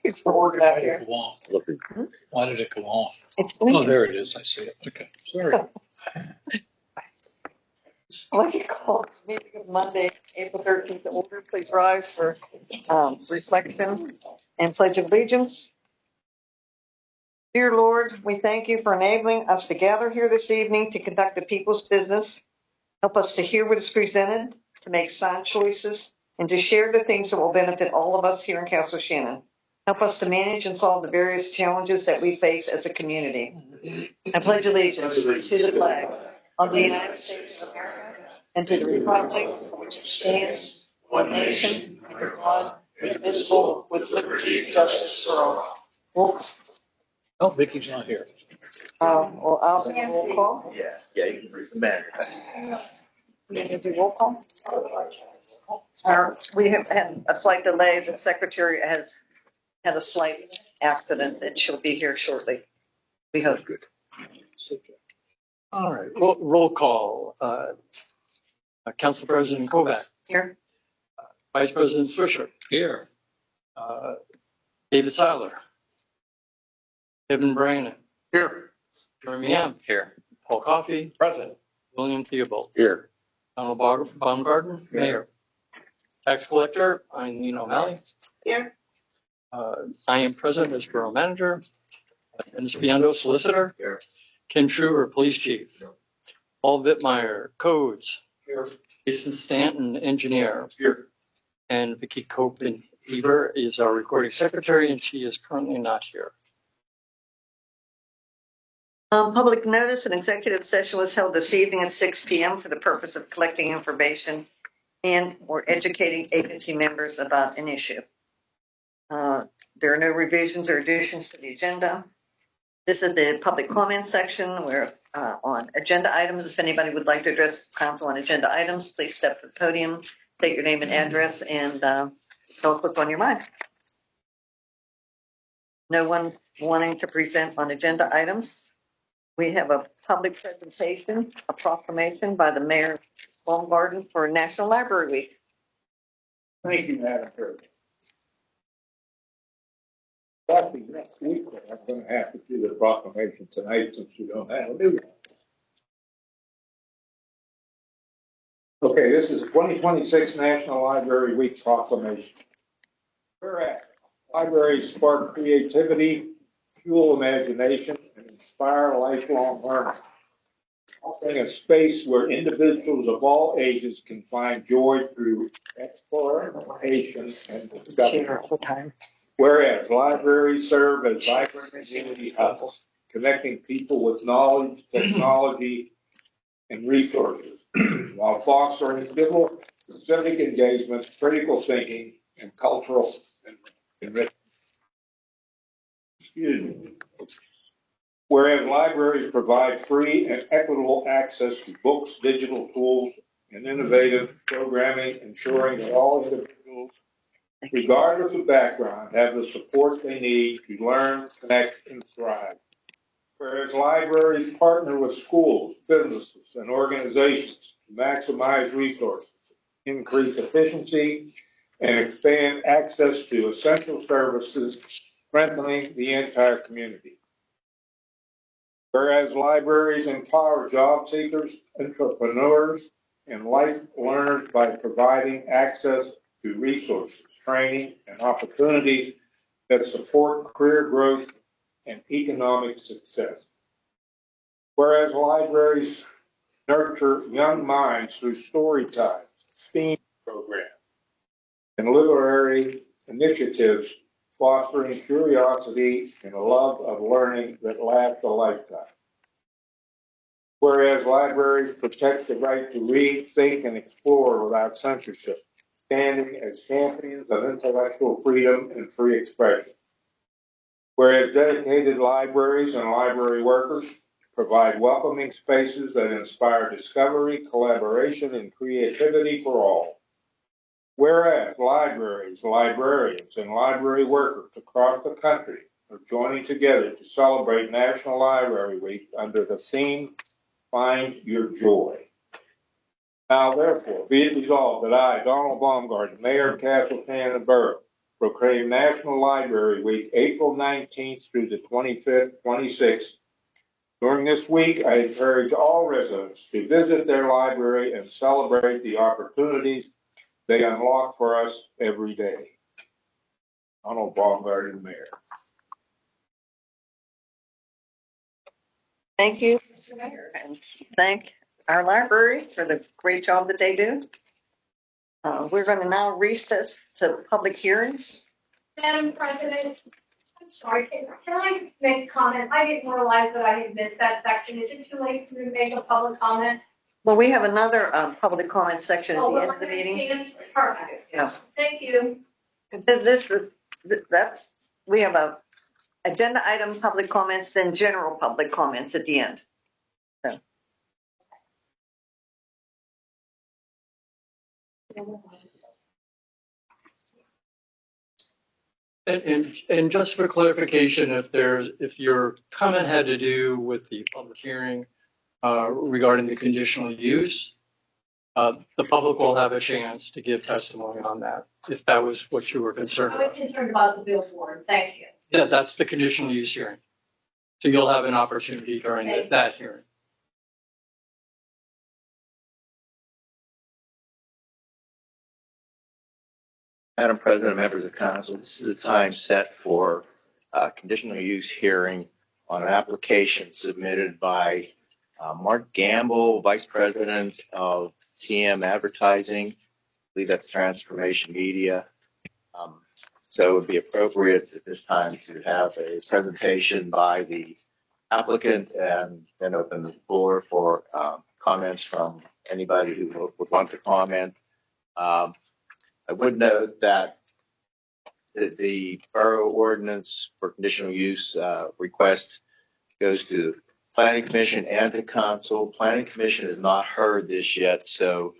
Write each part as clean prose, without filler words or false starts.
It's working out here. Why did it go off? It's Oh, blinking. there it is. I see it. Okay, sorry. I'd like to call this meeting of Monday, April 13th to order. Please rise for reflection and pledge of allegiance. Dear Lord, we thank you for enabling us to gather here this evening to conduct the people's business. Help us to hear what is presented, to make sound choices, and to share the things that will benefit all of us here in Castle Shannon. Help us to manage and solve the various challenges that we face as a community. I pledge allegiance to the flag of the United States of America and to the republic for which it stands, one nation, under God, indivisible, with liberty and justice for all. Oh, Vicky's not here. Well, I'll do a roll call. Yes, yeah, you can read the matter. You need to do roll call? We have had a slight delay. The secretary has had a slight accident and she'll be here shortly. We hope. Good. All right, roll call. Council President Kovac. Here. Vice President Swisher. Here. David Seiler. Kevin Brannon. Here. Jeremy M. Here. Paul Coffey. Present. William Theobald. Here. Donald Baumgarten. Mayor. Tax Collector, Eileen O'Malley. Here. I am present as Borough Manager. Dennis Biondo, Solicitor. Here. Ken Truer, Police Chief. Paul Vittmeyer, Codes. Here. Jason Stanton, Engineer. Here. And Vicky Copen-Heber is our Recording Secretary, and she is currently not here. Public notice, an executive session was held this evening at 6 p.m. for the purpose of collecting information and or educating agency members about an issue. There are no revisions or additions to the agenda. This is the public comment section where on agenda items, if anybody would like to address council on agenda items, please step to the podium, state your name and address, and tell us what's on your mind. No one wanting to present on agenda items. We have a public presentation, a proclamation by the Mayor Baumgarten for National Library Week. Thank you, Madam Clerk. Actually, next week, I'm going to have to do the proclamation tonight since we don't have a new one. Okay, this is 2026 National Library Week proclamation. Whereas libraries spark creativity, fuel imagination, and inspire lifelong learning, offering a space where individuals of all ages can find joy through exploration and discovery. Whereas libraries serve as vibrant community hubs, connecting people with knowledge, technology, and resources, while fostering civic engagement, critical thinking, and cultural enrichment. Excuse me. Whereas libraries provide free and equitable access to books, digital tools, and innovative programming, ensuring that all individuals, regardless of background, have the support they need to learn, connect, and thrive. Whereas libraries partner with schools, businesses, and organizations to maximize resources, increase efficiency, and expand access to essential services, strengthening the entire community. Whereas libraries empower job seekers, entrepreneurs, and life learners by providing access to resources, training, and opportunities that support career growth and economic success. Whereas libraries nurture young minds through story times, STEAM programs, and literary initiatives, fostering curiosity and a love of learning that lasts a lifetime. Whereas libraries protect the right to read, think, and explore without censorship, standing as champions of intellectual freedom and free expression. Whereas dedicated libraries and library workers provide welcoming spaces that inspire discovery, collaboration, and creativity for all. Whereas libraries, librarians, and library workers across the country are joining together to celebrate National Library Week under the theme, Find Your Joy. Now, therefore, be it resolved that I, Donald Baumgarten, Mayor of Castle Shannon Borough, proclaim National Library Week, April 19th through the 25th, 26th. During this week, I encourage all residents to visit their library and celebrate the opportunities they unlock for us every day. Donald Baumgartner, Mayor. Thank you, Mr. Mayor, and thank our library for the great job that they do. We're going to now recess to public hearings. Madam President, I'm sorry, can I make a comment? I didn't realize that I had missed that section. Is it too late for me to make a public comment? Well, we have another public comment section at Oh, the end well, of the meeting. Perfect. Yeah. Thank you. We have a agenda item, public comments, then general public comments at the end. So. And just for clarification, if your comment had to do with the public hearing regarding the conditional use, the public will have a chance to give testimony on that, if that was what you were concerned I was about. concerned about the billboard. Thank you. Yeah, that's the conditional use hearing. So you'll have an opportunity during that hearing. Madam President, members of council, this is the time set for a conditional use hearing on an application submitted by Mark Gamble, Vice President of TM Advertising. I believe that's Transformation Media. So it would be appropriate at this time to have a presentation by the applicant and then open the floor for comments from anybody who would want to comment. I would note that the borough ordinance for conditional use request goes to Planning Commission and to council. Planning Commission has not heard this yet, so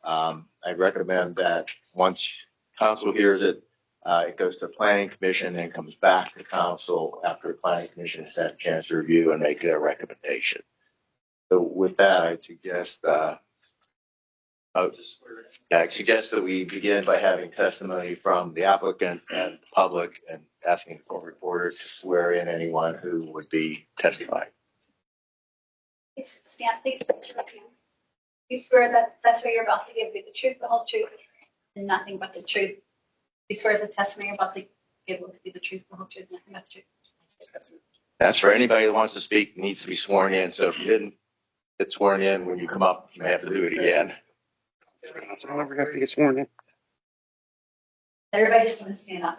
I recommend that once council hears it, it goes to Planning Commission and comes back to council after the Planning Commission has had a chance to review and make their recommendation. So with that, I suggest that we begin by having testimony from the applicant and the public and asking the court reporter to swear in anyone who would be testifying. Please stand, please. You swear that the testimony you're about to give be the truth, the whole truth, and nothing but the truth. You swear the testimony you're about to give will be the truth, the whole truth, nothing but the truth. That's for anybody that wants to speak, needs to be sworn in. So if you didn't get sworn in when you come up, you may have to do it again. I'll never have to get sworn in. Everybody just want to stand up.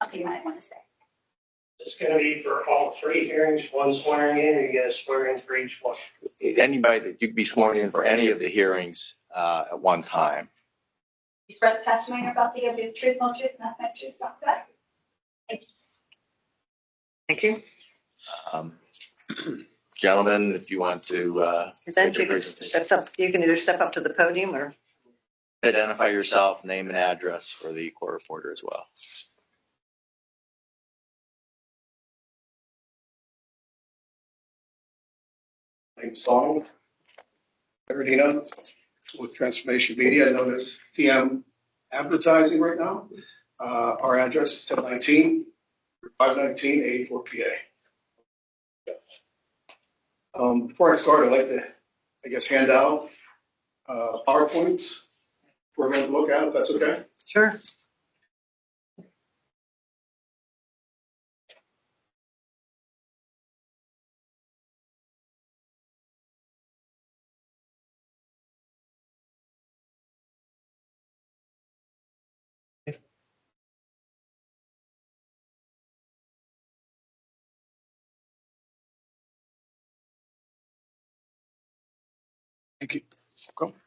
Okay, you might want to say. Is this going to be for all three hearings, one swearing in, or you get a swear in for each one? Anybody that you can be sworn in for any of the hearings at one time. You swear the testimony you're about to give be the truth, the whole truth, nothing but the truth, not that. Thank you. Gentlemen, if you want to Then you can step up. You can either step up to the podium or. identify yourself, name and address for the court reporter as well. Name's Donald Bernardino with Transformation Media, known as TM Advertising right now. Our address is 1019 519 84 PA. Before I start, I'd like to, hand out PowerPoints for everyone to look at, if that's okay. Sure. Thank you. Welcome.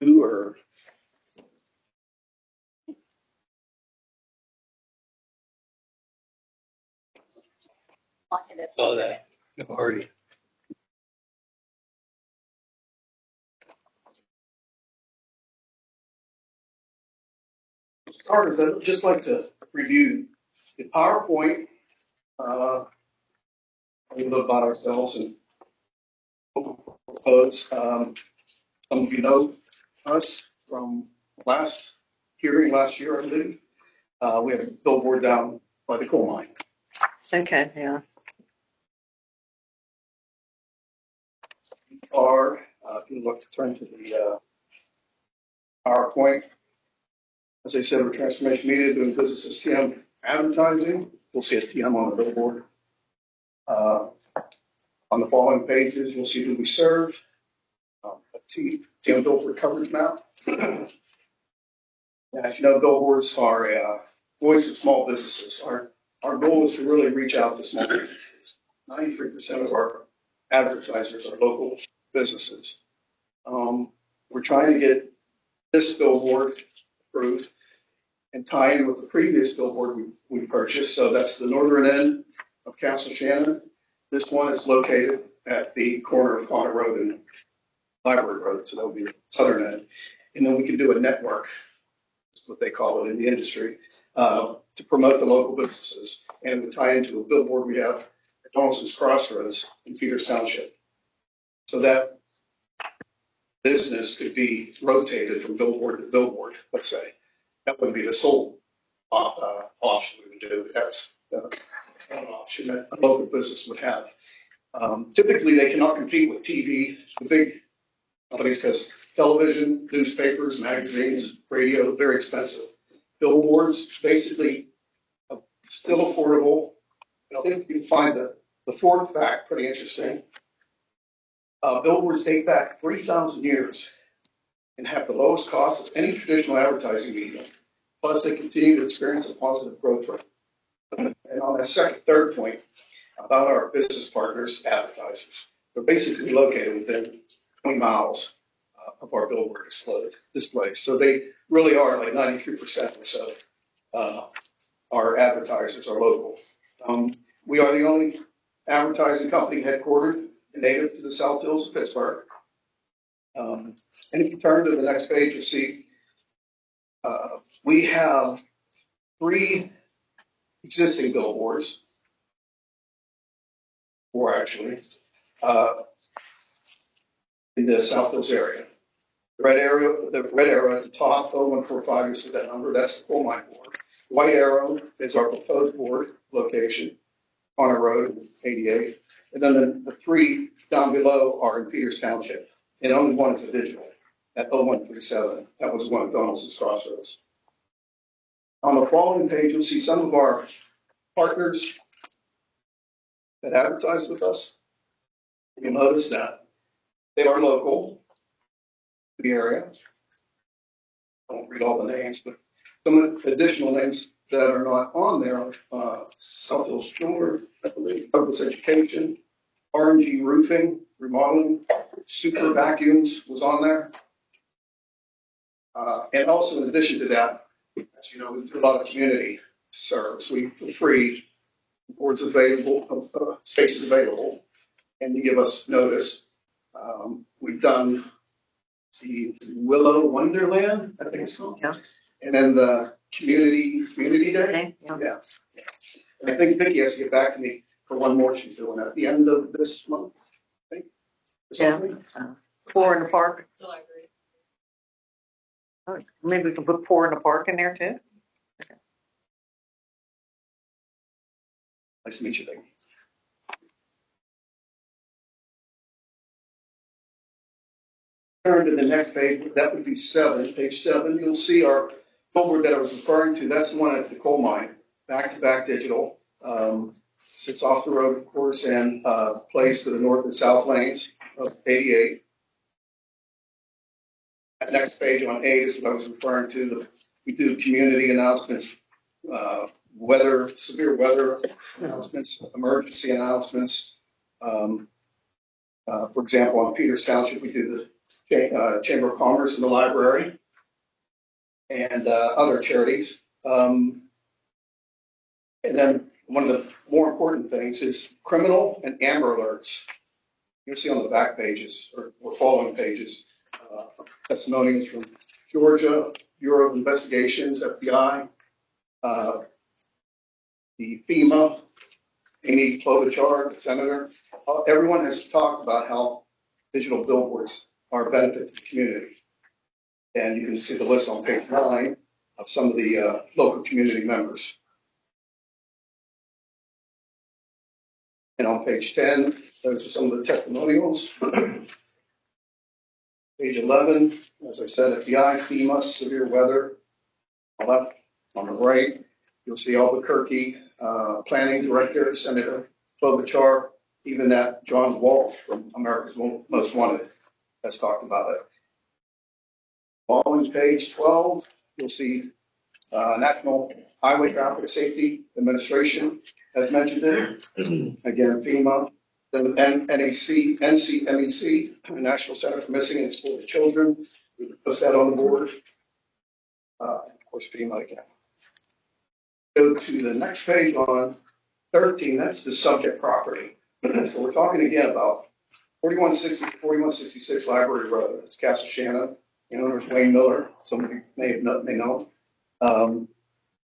Or Saw that. Already. starters, I'd just like to review the PowerPoint, a little bit about ourselves and what we propose. Some of you know us from last hearing last year, I believe. We have a billboard down by the coal mine. Okay, yeah. If you look to turn to the PowerPoint, as I said, we're Transformation Media doing business as TM Advertising. We'll see a TM on the billboard. On the following pages, you'll see who we serve, a TM billboard coverage map. And as you know, billboards are a voice of small businesses. Our goal is to really reach out to small businesses. 93% of our advertisers are local businesses. We're trying to get this billboard approved and tie in with the previous billboard we purchased. So that's the northern end of Castle Shannon. This one is located at the corner of Connor Road and Library Road. So that would be the southern end. And then we can do a network, that's what they call it in the industry, to promote the local businesses. And we tie into a billboard we have at Donaldson's Crossroads in Peters Township. So that business could be rotated from billboard to billboard, let's say. That wouldn't be the sole option we would do. That's an option that a local business would have. Typically, they cannot compete with TV, the big companies, because television, newspapers, magazines, radio, very expensive. Billboards, basically, still affordable. And I think you can find the fourth fact pretty interesting. Billboards date back 3,000 years and have the lowest cost of any traditional advertising medium. Plus, they continue to experience a positive growth rate. And on that third point about our business partners, advertisers, they're basically located within 20 miles of our billboard display. So they really are like 93% or so. Our advertisers are local. We are the only advertising company headquartered and native to the South Hills of Pittsburgh. And if you turn to the next page, you'll see we have 3 existing billboards, 4 actually, in the South Hills area. The red arrow at the top, 0145, you see that number, that's the coal mine board. White arrow is our proposed board location on a road in 88. And then the 3 down below are in Peters Township. And only one is a digital at 0137. That was one of Donaldson's Crossroads. On the following page, you'll see some of our partners that advertise with us. You'll notice that they are local to the area. I won't read all the names, but some additional names that are not on there are South Hills Shore, I believe, Douglas Education, RNG Roofing, Remodeling, Super Vacuums was on there. And also in addition to that, as you know, we do a lot of community service. We, for free, boards available, spaces available, and you give us notice. We've done the Willow Wonderland, I think it's called. Yeah. And then the Community Day. Okay, yeah. Yeah. And I think Vicki has to get back to me for one more she's doing at the end of this month, I think. Or something. 4 in the park. Oh, maybe we can put 4 in the park in there too. Nice to meet you, Vicki. Turn to the next page, that would be 7, page 7. You'll see our billboard that I was referring to. That's the one at the coal mine, back-to-back digital. Sits off the road, of course, and plays to the north and south lanes of 88. That next page on 8 is what I was referring to. We do community announcements, severe weather announcements, emergency announcements. For example, on Peters Township, we do the Chamber of Commerce and the library and other charities. And then one of the more important things is criminal and amber alerts. You'll see on the back pages or following pages testimonials from Georgia, Bureau of Investigations, FBI, the FEMA, Amy Klobuchar, the Senator. Everyone has talked about how digital billboards are a benefit to the community. And you can see the list on page 9 of some of the local community members. And on page 10, those are some of the testimonials. Page 11, as I said, FBI, FEMA, severe weather. On the left, on the right, you'll see Albuquerque Planning Director, Senator Klobuchar, even that John Walsh from America's Most Wanted has talked about it. Following page 12, you'll see National Highway Traffic Safety Administration has mentioned it. Again, FEMA, the NCMEC, National Center for Missing and Exploited Children, we put that on the board. Of course, FEMA again. Go to the next page on 13, that's the subject property. So we're talking again about 4166 Library Road. It's Castle Shannon. The owner is Wayne Miller. Some of you may know.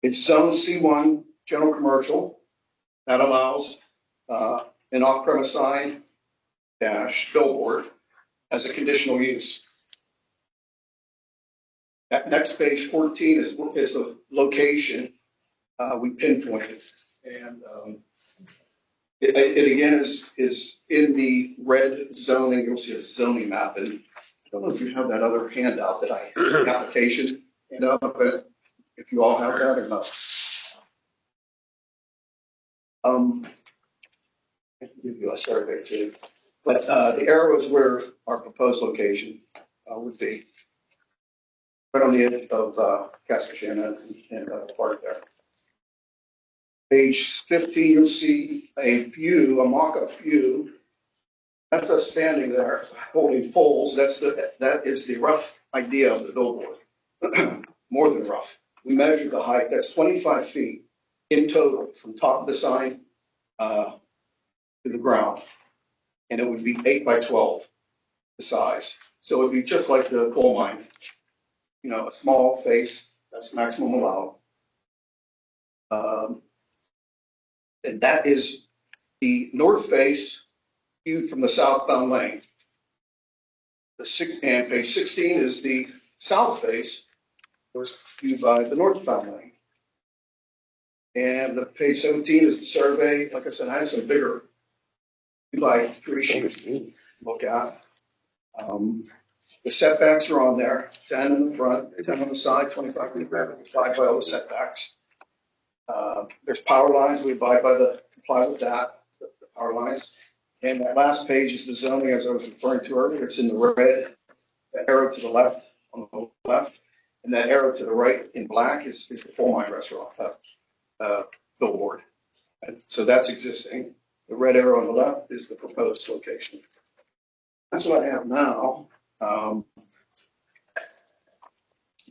It's zone C1, general commercial. That allows an off-premise sign dash billboard as a conditional use. That next page 14 is the location we pinpointed, and it again is in the red zoning. You'll see a zoning map, and I don't know if you have that other handout that application handout, but if you all have that or not. I can give you a survey too, but the arrow is where our proposed location would be, right on the edge of Cascashana and park there. Page 15, you'll see a view, a mock-up view. That's us standing there holding poles. That is the rough idea of the billboard. More than rough. We measured the height. That's 25 feet in total from top of the sign to the ground, and it would be 8 by 12, the size. So it would be just like the coal mine, a small face. That's maximum allowed. And that is the north face viewed from the southbound lane. And page 16 is the south face, was viewed by the northbound lane. And the page 17 is the survey. Like I said, I have some bigger, like 3 sheets to look at. The setbacks are on there, 10 in the front, 10 on the side, 25 feet, 5 by all the setbacks. There's power lines. We comply with that, the power lines. And that last page is the zoning, as I was referring to earlier. It's in the red, the arrow to the left, on the left, and that arrow to the right in black is the coal mine restaurant billboard. And so that's existing. The red arrow on the left is the proposed location. That's what I have now.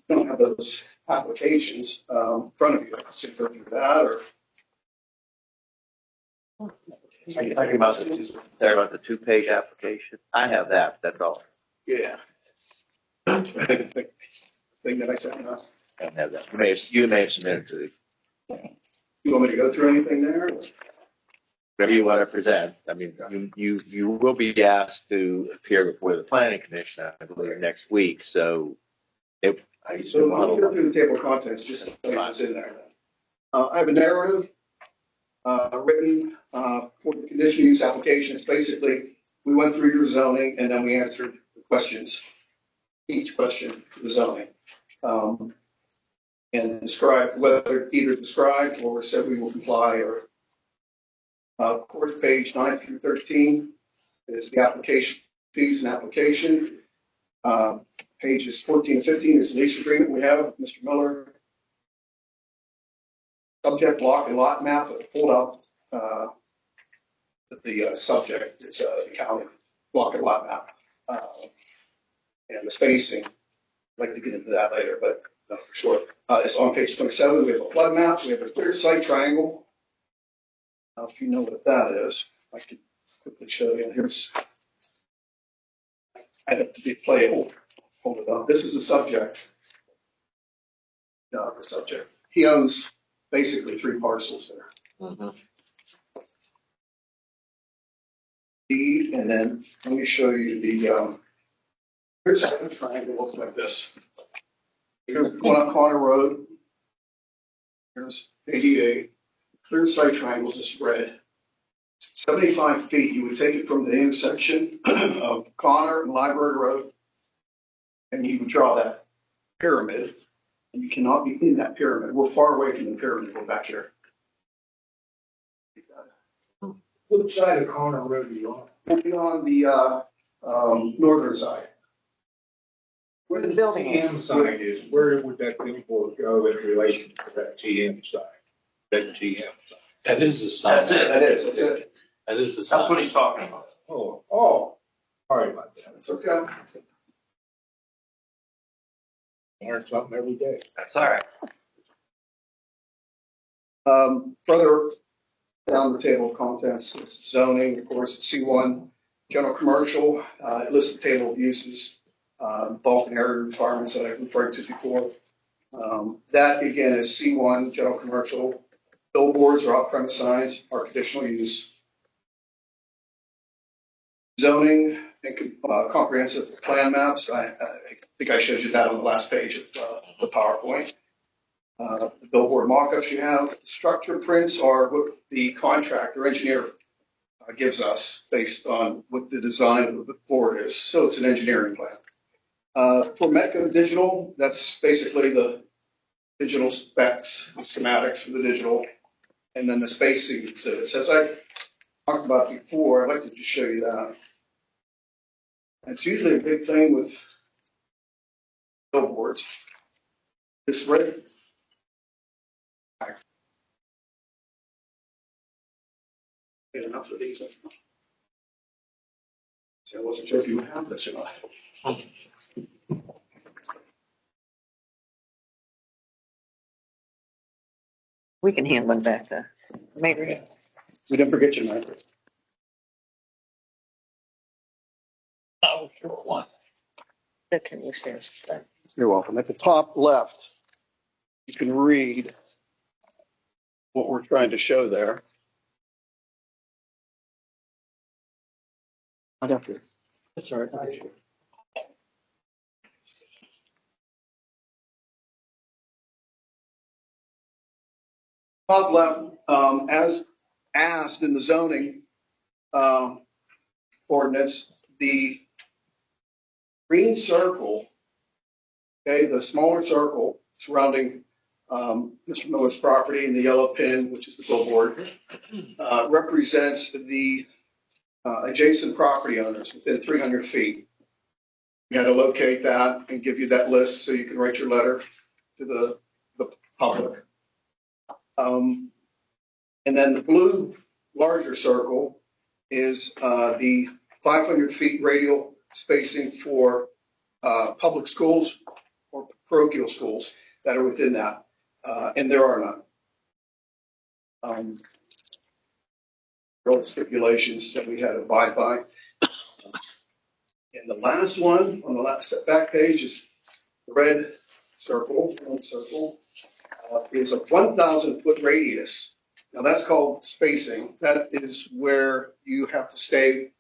Don't have those applications in front of you. I can go through that, or Are you talking about the 2-page application? I have that, that's all. yeah. Thing that I sent out. I don't have that. You may have submitted to the, You want me to go through anything there? whatever you want to present. I mean, you will be asked to appear before the planning commission, I believe, next week, so I So I'll go through the table of contents just to tell you what's in there. I have a narrative written for the conditional use applications. Basically, we went through your zoning and then we answered the questions, each question for the zoning. And described, whether either described or said we will comply, or of course, page 9 through 13 is the application fees and application. Pages 14 and 15 is the lease agreement we have with Mr. Miller. Subject block and lot map, pulled out the subject. It's the county block and lot map. And the spacing, I'd like to get into that later, but not for sure. It's on page 27. We have a flood map. We have a clear site triangle. If you know what that is, I could quickly show you. Here's, I have to be playable. Hold it up. This is the subject. the subject. He owns basically 3 parcels there. Deed, and then let me show you the, here's how the triangle looks like this. You're going on Connor Road. Here's 88. Clear sight triangles is red. 75 feet, you would take it from the intersection of Connor and Library Road, and you would draw that pyramid, and you cannot be in that pyramid. We're far away from the pyramid. We're back here. Which side of Connor Road are you on? We'll be on the northern side. Where the building TM is. side is, where would that billboard go in relation to that TM side? That TM side. That is the sign. That's it. That's it. That is the sign. That's what he's talking about. Oh, sorry about that. It's okay. Learn something every day. That's all right. Further down the table of contents, it's zoning, of course, C1, general commercial, it lists the table of uses, bulk and area requirements that I referred to before. That again is C1, general commercial. Billboards or off-premise signs are conditional use. Zoning and comprehensive plan maps. I think I showed you that on the last page of the PowerPoint. The billboard mock-ups you have. Structure prints are what the contractor engineer gives us based on what the design of the board is. So it's an engineering plan. For Metco Digital, that's basically the digital specs, the schematics for the digital, and then the spacing exhibits. As I talked about before, I'd like to just show you that. It's usually a big thing with billboards. This red. Get enough of these. See, I wasn't sure if you would have this or not. We can hand one back to Mayor. We didn't forget you, man. Oh, sure, one. That can you share? You're welcome. At the top left, you can read what we're trying to show there. I'd have to. That's all right. Top left, as asked in the zoning ordinance, the green circle, okay, the smaller circle surrounding Mr. Miller's property, and the yellow pin, which is the billboard, represents the adjacent property owners within 300 feet. We had to locate that and give you that list so you can write your letter to the public. And then the blue larger circle is the 500 feet radial spacing for public schools or parochial schools that are within that, and there are none. All stipulations that we had to abide by. And the last one on the last back page is the red circle, is a 1,000 foot radius. Now that's called spacing. That is where you have to stay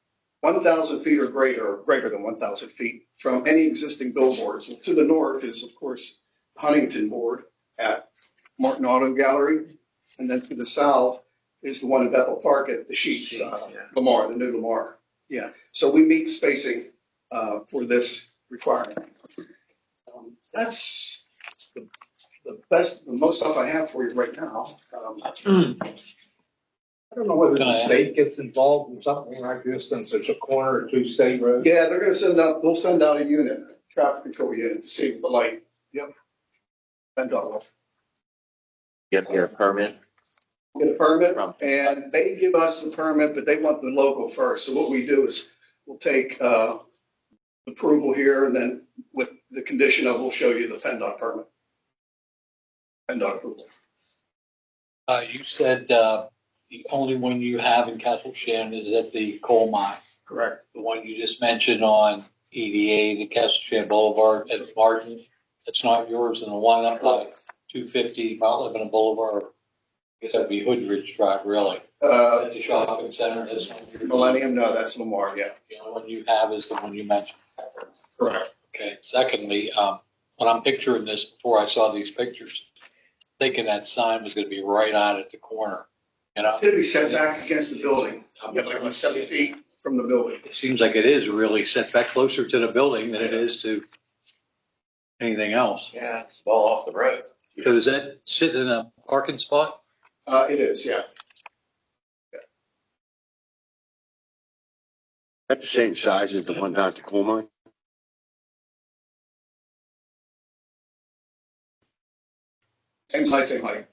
1,000 feet or greater than 1,000 feet from any existing billboards. And to the north is, of course, the Huntington board at Martin Auto Gallery. And then to the south is the one in Bethel Park at the Sheets, Lamar, the new Lamar. Yeah, so we meet spacing for this requirement. That's the most stuff I have for you right now. I don't know whether the state gets involved in something like this since it's a corner or 2 state roads. Yeah, they're gonna they'll send out a unit, traffic control unit to see the light. Yep. And You have to get a permit. get a permit, and they give us the permit, but they want the local first. So what we do is we'll take approval here, and then with the condition of, we'll show you the PennDOT permit. PennDOT approval. You said the only one you have in Castle Shannon is at the coal mine. Correct. The one you just mentioned on EDA, the Castle Shannon Boulevard at Martin, that's not yours, and the one up by 250 Mount Lebanon Boulevard. I guess that'd be Hoodridge Drive, really. At the shopping center. That's Millennium, no, that's Lamar, yeah. the only one you have is the one you mentioned. Correct. Okay. Secondly, when I'm picturing this before I saw these pictures, thinking that sign was going to be right on at the corner. You know, It's gonna be set back against the building, yeah, like about 7 feet from the building. it seems like it is really set back closer to the building than it is to anything else. Yeah, it's well off the road. So does that sit in a parking spot? It is, yeah. That's the same size as the one down at the coal mine? Same size, same height.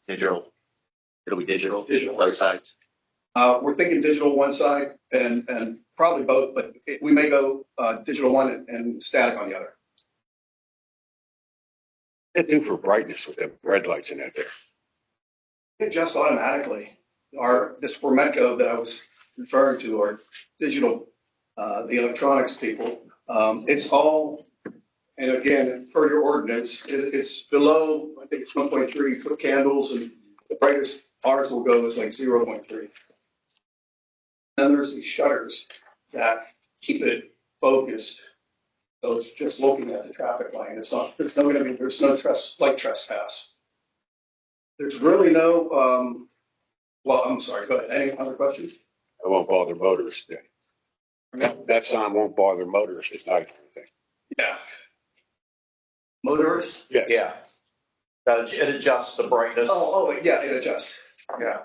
Digital. It'll be digital. Digital. Both sides. We're thinking digital one side and probably both, but we may go, digital one and static on the other. They do for brightness with the red lights in that there. It adjusts automatically. This Formenco that I was referring to, our digital, the electronics people, it's all, and again, per your ordinance, it's below, I think it's 1.3 foot candles, and the brightest ours will go is like 0.3. Then there's these shutters that keep it focused. So it's just looking at the traffic lane. It's not, there's no light trespass. There's really no, well, I'm sorry, go ahead. Any other questions? It won't bother motorists then. That sign won't bother motorists at night or anything. Yeah. Motorists? Yes. Yeah. It adjusts the brightness. Oh, yeah, it adjusts. Yeah.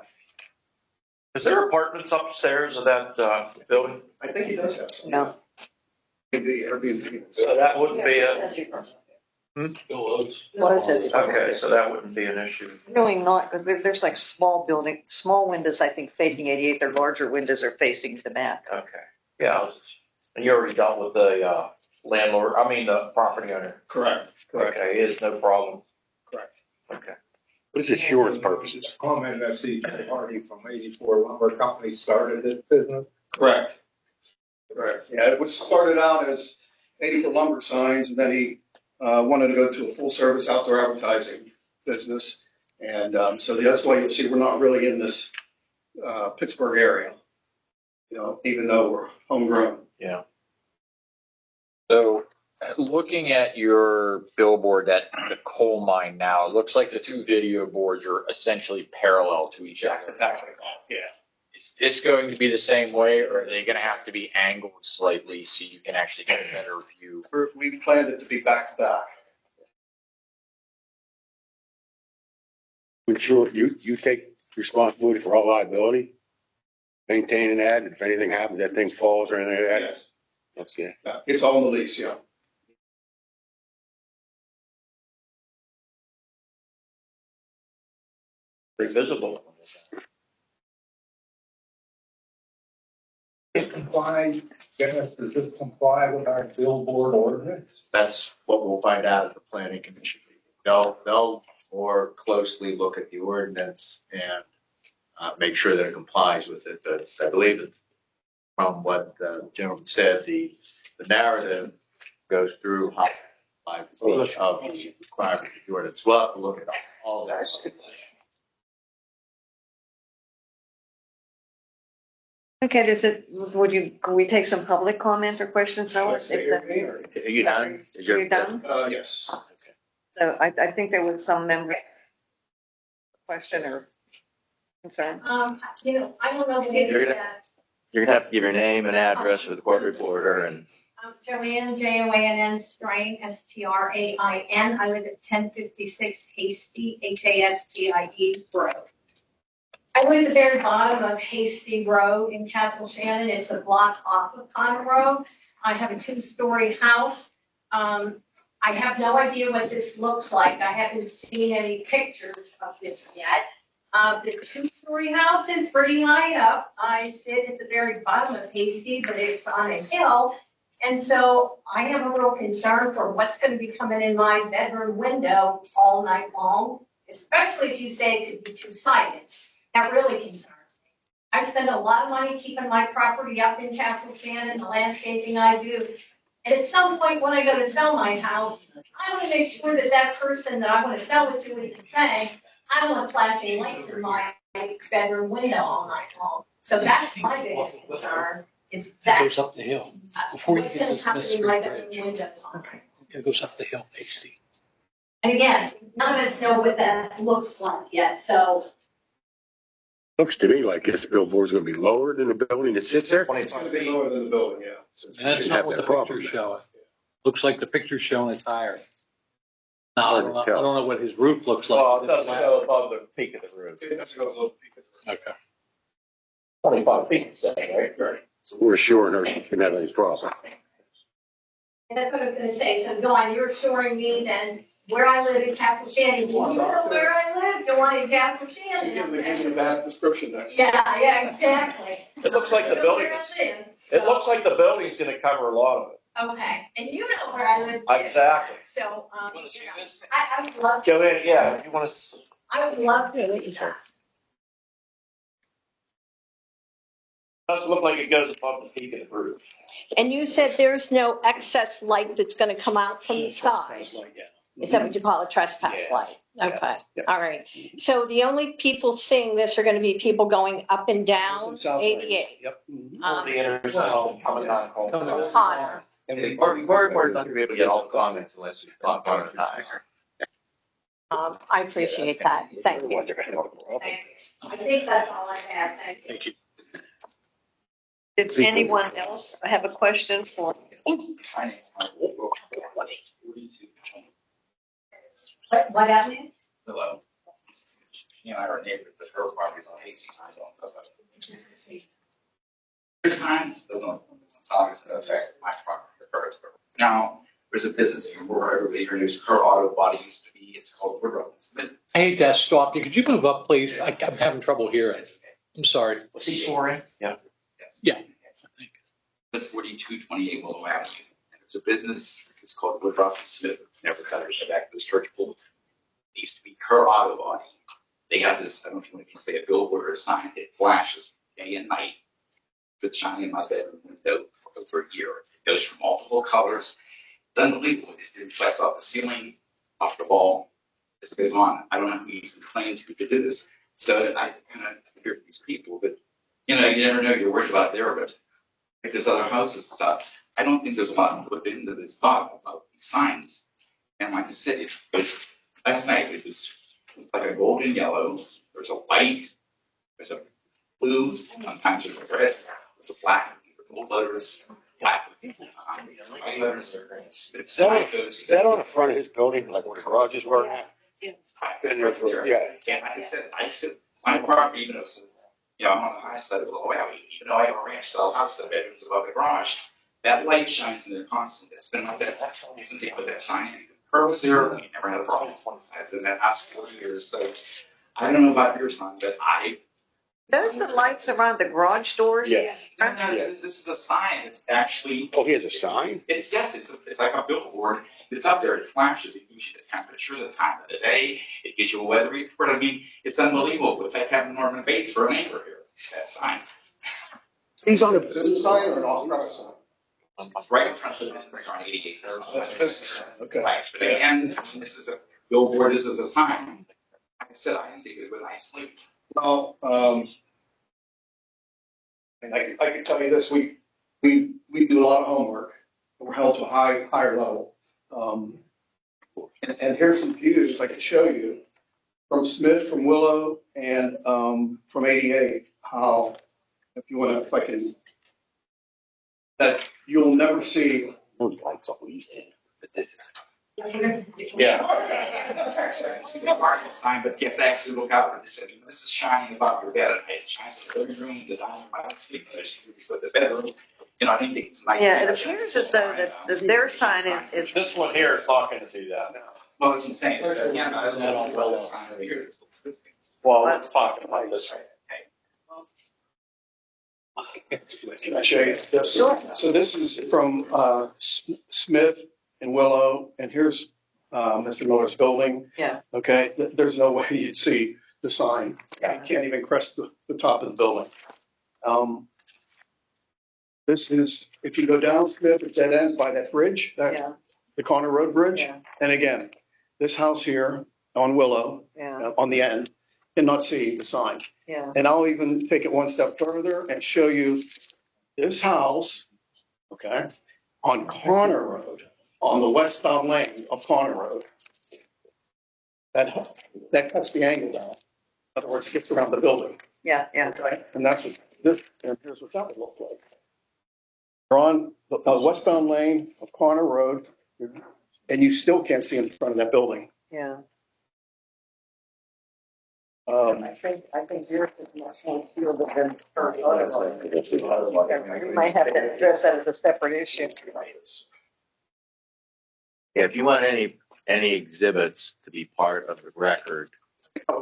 Is there apartments upstairs of that building? I think he does have some. No. Maybe Airbnb. So that wouldn't be Bill Oates. Well, it's okay, so that wouldn't be an issue. really not, because there's like small windows, I think, facing 88. Their larger windows are facing the back. Okay. Yeah. And you already dealt with the landlord, the property owner. Correct. Okay, it is no problem. Correct. Okay. What is insurance purposes? Comment, I see Hardy from 84 Lumber Company started this business. Correct. Yeah, it was started out as 84 lumber signs, and then he wanted to go to a full service outdoor advertising business. And so that's why you'll see we're not really in this Pittsburgh area, even though we're homegrown. Yeah. So looking at your billboard at the coal mine now, it looks like the two video boards are essentially parallel to each other. Yeah. Is this going to be the same way, or are they going to have to be angled slightly so you can actually get a better view? We planned it to be back to back. Insure, you take responsibility for all liability? Maintaining that, if anything happens, that thing falls or anything like that? Yes. That's it. Yeah, it's all in the lease, yeah. Pretty visible. Comply, Dennis, does this comply with our billboard ordinance? That's what we'll find out at the planning commission. They'll more closely look at the ordinance and make sure that it complies with it. But I believe that from what the gentleman said, the narrative goes through how each of the requirements of the ordinance. We'll have to look at all that. Okay, can we take some public comment or questions now? Should I say your name or- Are you done? Is You're done? Yes. So I think there was some member question or concern. I don't know. You're gonna have to give your name and address for the court reporter and. I'm Joanne, Joann Strain, Strain. I live at 1056 Hasty, Hastie Road. I live at the very bottom of Hasty Road in Castle Shannon. It's a block off of Connor Road. I have a 2-story house. I have no idea what this looks like. I haven't seen any pictures of this yet. The 2-story house is pretty high up. I sit at the very bottom of Hasty, but it's on a hill. And so I have a real concern for what's going to be coming in my bedroom window all night long, especially if you say it could be two-sided. That really concerns me. I spend a lot of money keeping my property up in Castle Shannon, the landscaping I do. And at some point, when I go to sell my house, I want to make sure that that person that I want to sell it to isn't saying, I don't want flashing lights in my bedroom window all night long. So that's my biggest concern, is It that goes up the hill. Before you what's get going to to happen Smith in my Street bedroom Bridge, windows. it goes up the hill, Hasty. And again, none of us know what that looks like yet, so Looks to me like this billboard's gonna be lower than the building that sits there. It's gonna be lower than the building, yeah. So you And that's shouldn't not have what the that problem picture's there. showing. Looks like the picture's showing it's higher. Now, Hard to I tell. don't know what his roof looks like. Well, it doesn't go above the peak of the roof. It has to go a little peak. Okay. 25 feet, say, right? Right. So we're assuring her she can have any problem. and that's what I was gonna say. So Dawn, you're assuring me then where I live in Castle Shannon, do you know where I live? Dawn in Castle You Shannon. give me a bad description next. Yeah, exactly. It looks like the You know building where I is, live, it so- looks like the building's gonna cover a lot of it. Okay, and you know where I live too. Exactly. So, You wanna see this? I would love, Joanne, yeah, if you wanna. I would love to see that. Doesn't look like it goes above the peak of the roof. And you said there's no excess light that's gonna come out from the side? Is that what you call a trespass Yeah. light? Okay, Yeah. all right. So the only people seeing this are gonna be people going up and down South 88? Yep. Or the intersection coming down Cole. Connor. And we- We're not gonna be able to get all the comments unless you talk on it. I appreciate that. Thank you. I think that's all I have. Thank you. Thank you. Did anyone else have a question for? What happened? Hello. You and I are neighbors, but her property's on Hasty. There's signs, it's obviously gonna affect my property first. Now, there's a business here where everybody here knows her auto body used to be, it's called Woodruff's. But I hate to stop you. Could you move up, please? I'm having trouble hearing. I'm sorry. was he soaring? Yeah. Yes. Yeah. The 4228 Willow Avenue. And there's a business, it's called Woodruff Smith, never cut her back to this church pool. It used to be her auto body. They have this, I don't know if you want to say a billboard or a sign, it flashes day and night. It's shining in my bedroom window for over a year. It goes from multiple colors. It's unbelievable. It reflects off the ceiling, off the wall. This goes on. I don't know who you claimed who could do this. So I kind of hear from these people, but you know, you never know. You're worried about there, but if there's other houses and stuff, I don't think there's a lot put into this thought about these signs. And like I said, it was, last night it was like a golden yellow. There's a white. There's a blue. Sometimes there's a red. There's a black. Gold letters. Black. White letters. But if somebody goes, Is that on the front of his building, like where the garages were at? Been there for, yeah. And I said, my property, even though it's, you know, I'm on the high side of the low alley, even though I have a ranch style house that bedrooms above the garage, that light shines in there constantly. It's been like that since they put that sign in. Her was there, we never had a problem. I've been in that house for 40 years, so I don't know about your son, but Those the lights around the garage doors? Yes. this is a sign. It's actually, Oh, he has a sign? it's like a billboard. It's up there. It flashes. It gives you the temperature, the time of the day. It gives you a weather report. I mean, it's unbelievable. It's like having Norman Bates for a neighbor here. That sign. He's on Is this a sign or an off-premise sign? It's right in front of the business on 88. That's a business sign, okay. Right, but again, this is a billboard. This is a sign. Like I said, I didn't think it would nicely. Well, and I can tell you this, we do a lot of homework. We're held to a higher level. And here's some views I can show you from Smith, from Willow, and from 88, how, if you want to, if I can, that you'll never see. Those lights always in, but this is. Yeah. It's a part of the sign, but you have to actually look out and say, this is shining above your bed. It shines in the living room, the dining room, the bedroom. You know, I think it's nice. Yeah, it appears as though that their sign is. This one here is not gonna do that. Well, that's what I'm saying. Again, I don't know what the sign over here is. Well, let's talk about this right. Can I show you this? Sure. So this is from Smith and Willow, and here's Mr. Miller's building. Yeah. Okay, there's no way you'd see the sign. You can't even crest the top of the building. This is, if you go down Smith, it dead ends by that bridge, Yeah, the Corner Road Bridge. yeah, And again, this house here on Willow, yeah, on the end, cannot see the sign. yeah. And I'll even take it one step further and show you this house, okay, on Corner Road, on the westbound lane of Corner Road. That cuts the angle down. In other words, it gets around the building. Yeah, yeah. Okay, and that's what this, and here's what that would look like. You're on the westbound lane of Corner Road, and you still can't see in front of that building. Yeah. Um, I think yours is much more fielded than hers. We might have to address that as a separate issue. Yeah, if you want any exhibits to be part of the record,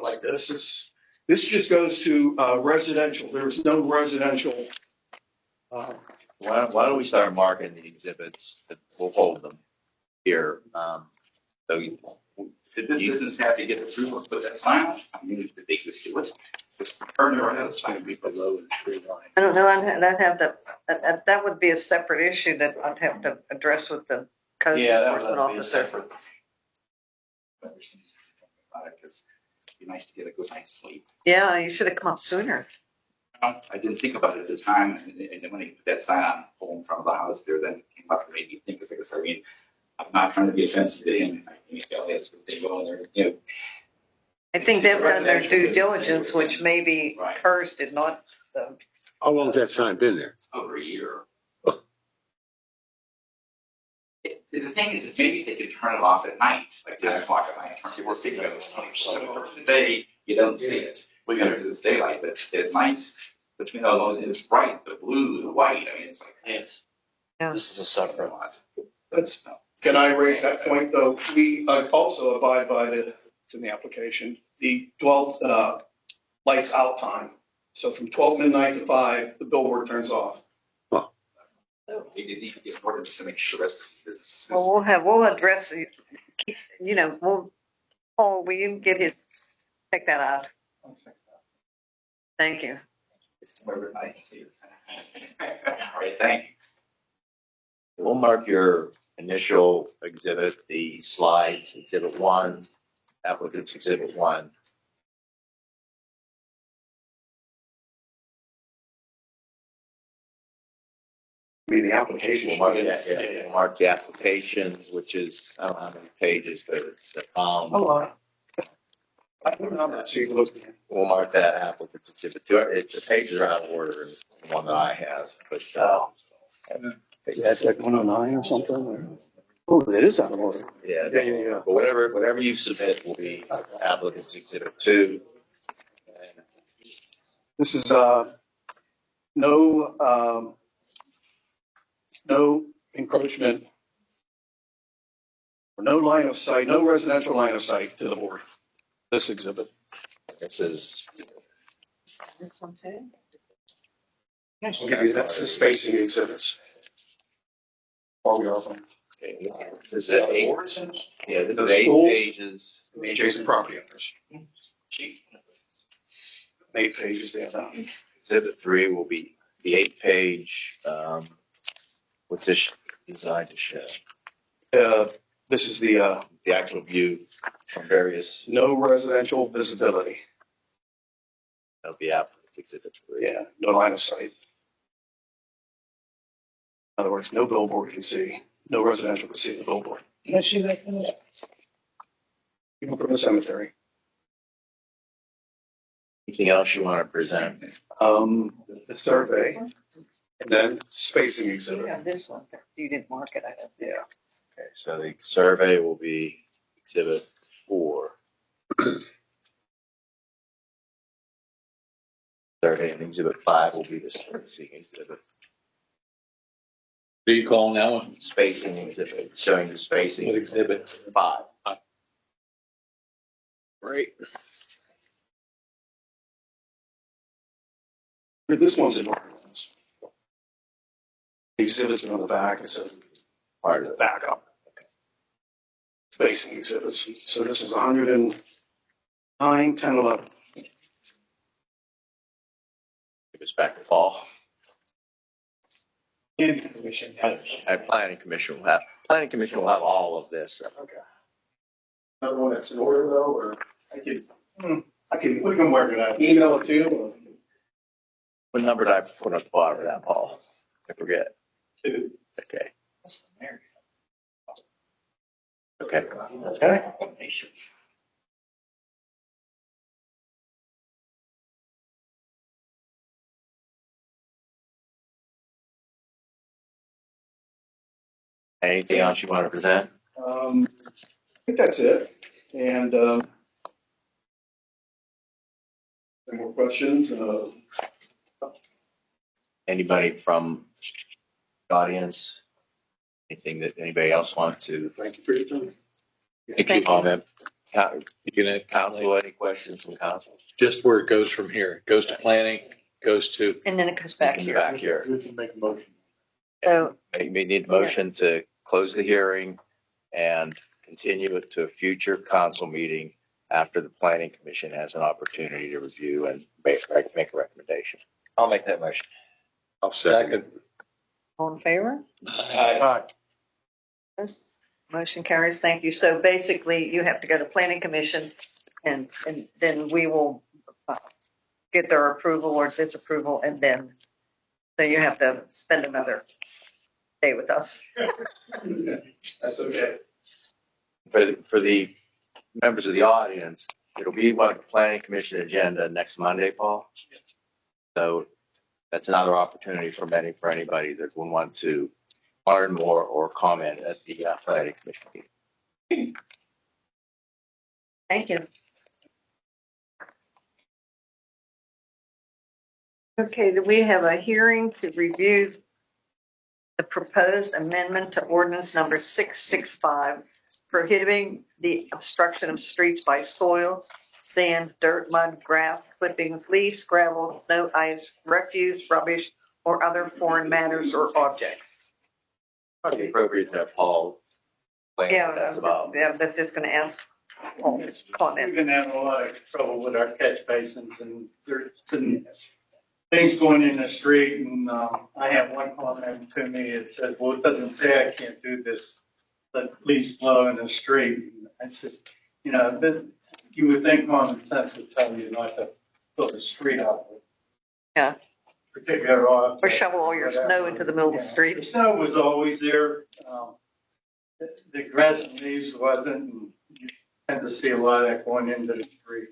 like this just goes to residential. There's no residential. why don't we start marking the exhibits that we'll hold them here. So Did this business have to get approval to put that sign on? I mean, it's ridiculous. This partner has a sign below the tree line. I don't know, I'd have to, that would be a separate issue that I'd have to address with the code Yeah, that enforcement would be a officer. separate. Because it'd be nice to get a good night's sleep. Yeah, you should have come up sooner. I didn't think about it at the time, and then when they put that sign on pole in front of the house there, then it came up and made me think, because like I said, I mean, I'm not trying to be offensive to him. I think that's the thing going there, you know. I think they've done their due diligence, which maybe hers did not. How long's that sign been there? Over a year. The thing is, that maybe they could turn it off at night, like 10 o'clock at night, turn it off, take it out, so during the day, you don't see it. Because it's daylight, but at night, between those, it's bright, the blue, the white, I mean, it's like, it's. Yeah. This is a separate one. Can I raise that point though? We also abide by it's in the application, the lights out time. So from 12 midnight to 5, the billboard turns off. Maybe they need to get more just to make sure the rest of the businesses. Well, we'll address it. Paul, will you get check that out? Thank you. Wherever I can see it. All right, thank you. We'll mark your initial exhibit, the slides, exhibit 1, applicants exhibit 1. I mean, the application. We'll mark We'll mark the application, which is, I don't know how many pages, but it's A lot. I don't know. So you can look. We'll mark that applicant's exhibit 2. The pages are out of order in the one that I have, but. That's like 109 or something. Oh, that is out of order. Yeah. Yeah. But whatever you submit will be applicant's exhibit 2. This is no encroachment, or no line of sight, no residential line of sight to the board. This exhibit. This is. This one too? I'll give you that's the spacing exhibits. Or we are from. Okay, this is 8. Yeah, this is 8 schools, pages. the adjacent property owners. 8 pages there now. Exhibit 3 will be the 8-page, what's this designed to show? This is the The actual view from various no residential visibility. of the applicant's exhibit 3. Yeah, no line of sight. In other words, no billboard can see, no residential can see the billboard. Can I see that? Even from the cemetery. Anything else you want to present? The survey, and then spacing You exhibit. have this one. You didn't mark it, I guess. Yeah. Okay, so the survey will be exhibit 4. Survey and exhibit 5 will be the spacing exhibit. Do you call that one? Spacing exhibit, showing the spacing. What exhibit? 5. Great. This one's in order. The exhibits are on the back, it's a part of the backup. Spacing exhibits, so this is 109, 10, 11. Give us back to Paul. And planning commission will have all of this. Okay. Another one that's in order though, or we can work it out. Email it to you. What number did I put at the bottom of that, Paul? I forget. 2. Okay. Okay. Okay. Anything else you want to present? I think that's it. And, any more questions? Anybody from the audience? Anything that anybody else wants to? Thank you for your time. Thank you, Paul. You gonna counsel any questions from council? Just where it goes from here. It goes to planning, goes to, And then it comes back here. Back here. We can make a motion. So, You may need a motion to close the hearing and continue it to a future council meeting after the planning commission has an opportunity to review and make a recommendation. I'll make that motion. I'll second. all in favor? Aye. Yes. Motion carries. Thank you. So basically, you have to go to planning commission and then we will get their approval or disapproval, and then, so you have to spend another day with us. That's okay. For the members of the audience, it'll be on the planning commission agenda next Monday, Paul. So that's another opportunity for anybody that will want to learn more or comment at the planning commission meeting. Thank you. Okay, do we have a hearing to review the proposed amendment to ordinance number 665, prohibiting the obstruction of streets by soil, sand, dirt, mud, grass, clippings, leaves, gravel, snow, ice, refuse, rubbish, or other foreign matters or objects? Probably appropriate to have Paul explain what that's about. Yeah, that's just gonna ask Paul's comment. We've been having a lot of trouble with our catch basins, and there's been things going in the street, and I have one comment to me, it says, well, it doesn't say I can't do this, but leaves flow in the street. It's just, this, you would think common sense would tell you not to fill the street up. Yeah. Particular. Or shovel all your snow into the middle of the The street. snow was always there. The grass and leaves wasn't, and you tend to see a lot of that going into the street.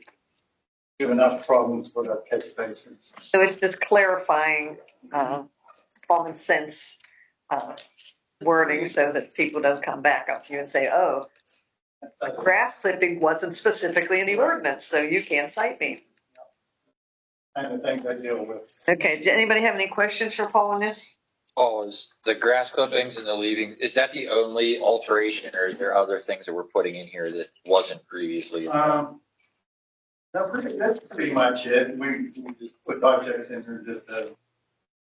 We have enough problems with our catch basins. So it's just clarifying common sense wording so that people don't come back up to you and say, oh, grass clipping wasn't specifically in the ordinance, so you can't cite me. Kind of things I deal with. Okay, does anybody have any questions for Paul on this? Oh, is the grass clippings and the leaving, is that the only alteration, or is there other things that we're putting in here that wasn't previously? No, that's pretty much it. We just put objects in there just to.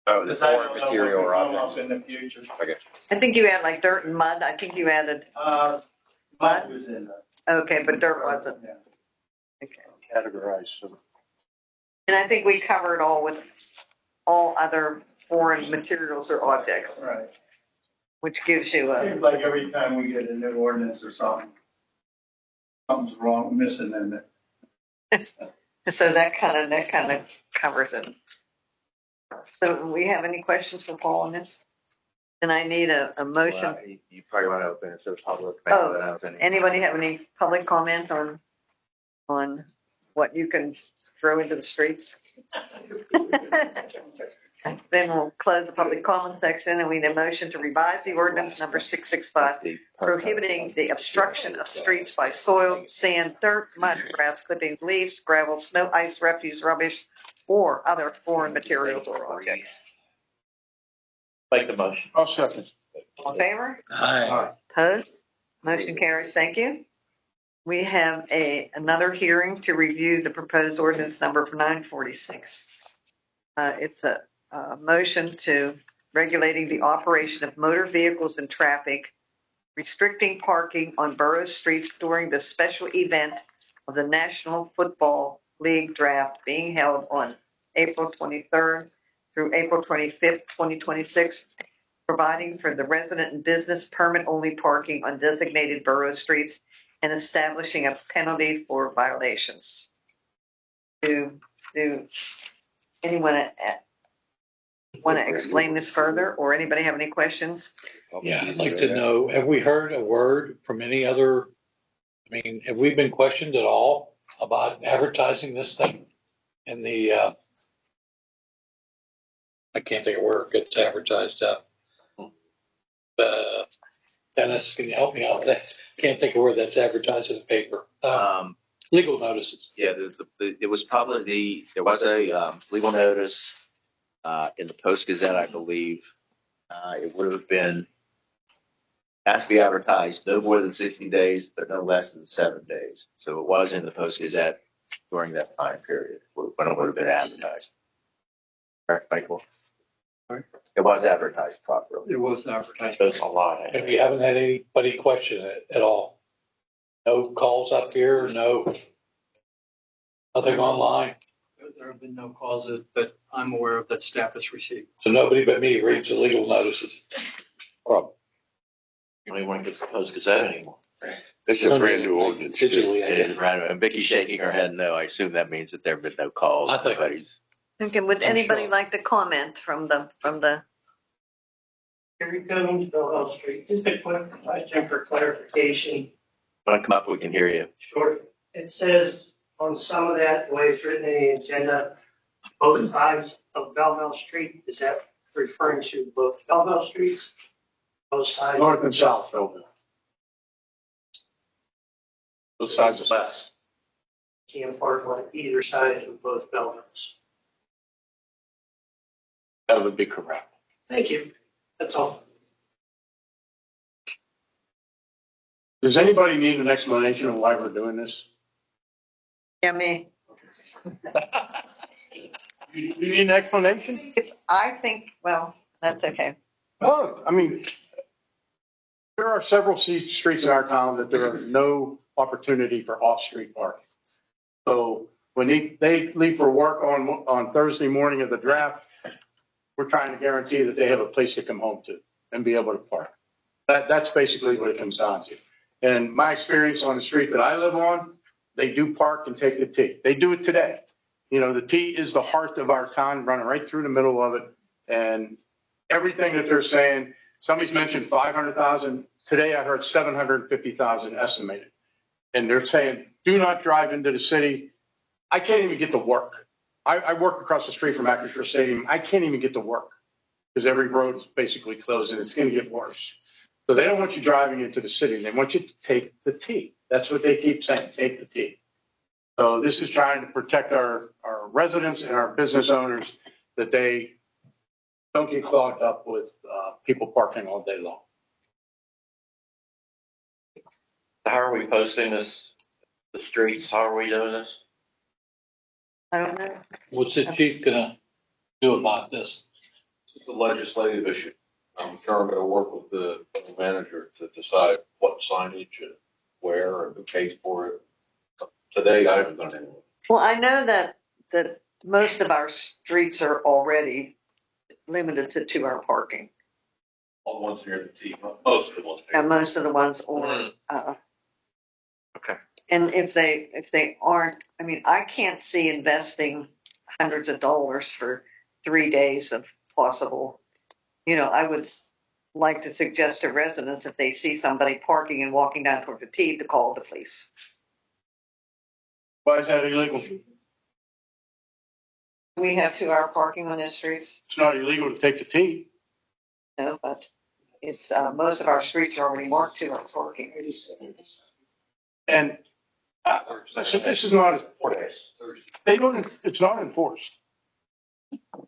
Oh, the foreign material or objects. In the future. Okay. I think you added like dirt and mud. I think you added, Mud was in there. okay, but dirt wasn't. Yeah. Okay. Categorize them. And I think we covered all with all other foreign materials or objects, Right. which gives you a, Seems like every time we get a new ordinance or something, something's wrong, missing in it. so that kind of covers it. So do we have any questions for Paul on this? And I need a motion. Well, you probably want to open it to the public. Oh, anybody have any public comment on what you can throw into the streets? Then we'll close the public comment section, and we need a motion to revise the ordinance number 665, prohibiting the obstruction of streets by soil, sand, dirt, mud, grass, clippings, leaves, gravel, snow, ice, refuse, rubbish, or other foreign materials or objects. Make the motion. I'll second. All in favor? Aye. Opposed? Motion carries. Thank you. We have another hearing to review the proposed ordinance number 946. It's a motion to regulating the operation of motor vehicles and traffic, restricting parking on borough streets during the special event of the National Football League draft being held on April 23rd through April 25th, 2026, providing for the resident and business permit-only parking on designated borough streets, and establishing a penalty for violations. Do anyone want to explain this further, or anybody have any questions? Yeah, I'd like to know, have we heard a word from any other, I mean, have we been questioned at all about advertising this thing in the, I can't think of where it gets advertised at. Dennis, can you help me out with that? Can't think of where that's advertised in the paper. Legal notices. Yeah, it was probably there was a legal notice in the Post Gazette, I believe. It would have been has to be advertised no more than 60 days, but no less than 7 days. So it was in the Post Gazette during that time period when it would have been advertised. Correct, Michael? It was advertised properly. It was advertised. There's a lot. And we haven't had anybody question it at all. No calls up here, nothing online. There have been no calls that I'm aware of that staff has received. So nobody but me reads the legal notices. Problem. You don't even want to get the Post Gazette anymore. This is a brand new ordinance. Digitally, I guess. And Vicky's shaking her head no. I assume that means that there have been no calls. I think- Nobody's. Okay, would I'm anybody sure. like to comment from the? Gary Combs, Belleville Street. Just a quick question for clarification. Want to come up? We can hear you. Short. It says on some of that, the way it's written in the agenda, both sides of Belleville Street. Is that referring to both Belleville streets? Both sides? North and south, Belleville. Both sides of the West. Can't park on either side of both Bellevilles. That would be correct. Thank you. That's all. Does anybody need an explanation of why we're doing this? Yeah, me. You need an explanation? I think, well, that's okay. Oh, I mean, there are several streets in our town that there are no opportunity for off-street parking. So when they leave for work on Thursday morning of the draft, we're trying to guarantee that they have a place to come home to and be able to park. That's basically what it comes down to. And my experience on the street that I live on, they do park and take the T. They do it today. You know, the T is the heart of our town, running right through the middle of it. And everything that they're saying, somebody's mentioned 500,000. Today I heard 750,000 estimated. And they're saying, do not drive into the city. I can't even get to work. I work across the street from Acrisure Stadium. I can't even get to work because every road is basically closed and it's going to get worse. So they don't want you driving into the city. They want you to take the T. That's what they keep saying, take the T. So this is trying to protect our residents and our business owners that they don't get clogged up with people parking all day long. How are we posting this? The streets? How are we doing this? I don't know. What's the chief gonna do about this? It's a legislative issue. I'm sure I'm going to work with the manager to decide what signage and where and who pays for it. Today, I haven't done anything. Well, I know that most of our streets are already limited to 2-hour parking. All the ones near the T, most of the ones. And most of the ones or, Okay. and if they aren't, I mean, I can't see investing hundreds of dollars for 3 days of possible. You know, I would like to suggest to residents if they see somebody parking and walking down toward the T to call the police. Why is that illegal? We have 2-hour parking on the streets, It's not illegal to take the T. no, but it's, most of our streets are already marked 2-hour parking. And listen, this is not enforced. They don't, it's not enforced.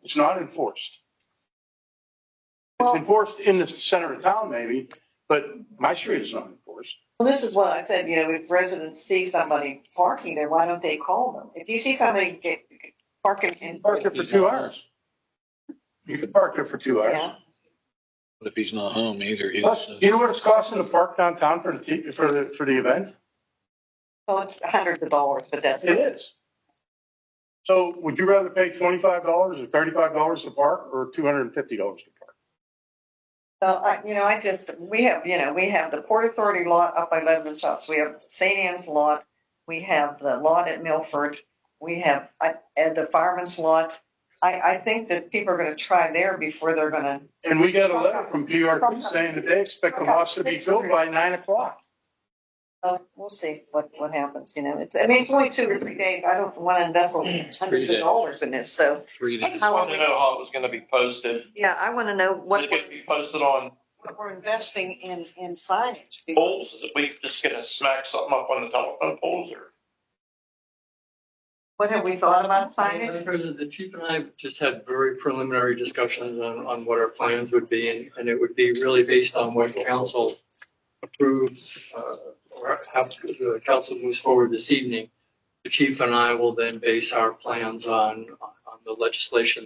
It's not enforced. It's enforced in the center of town maybe, but my street is not enforced. Well, this is what I said, you know, if residents see somebody parking there, why don't they call them? If you see somebody parking in. Park there for 2 hours. You can park there for 2 hours. Yeah. But if he's not home either, Plus, you know what it's costing to park downtown for the event? Well, it's hundreds of dollars, but that's. It is. So would you rather pay $25 or $35 to park or $250 to park? So we have the Port Authority lot up by Lebanon Shops. We have St. Anne's lot. We have the lot at Milford. We have and the Fireman's lot. I think that people are gonna try there before they're gonna. And we got a letter from PRT saying that they expect the lots to be filled by 9 o'clock. We'll see what happens, it's only 2 or 3 days. I don't wanna invest hundreds of dollars in this, so. 3 I days. just wanted to know how it was gonna be posted. Yeah, I wanna know Is what it gonna be posted on we're investing in signage. poles? Is it we just gonna smack something up on the telephone poles or? What have we thought about Madam signage? President, the chief and I just had very preliminary discussions on what our plans would be, and it would be really based on what council approves, or have the council moves forward this evening. The chief and I will then base our plans on the legislation.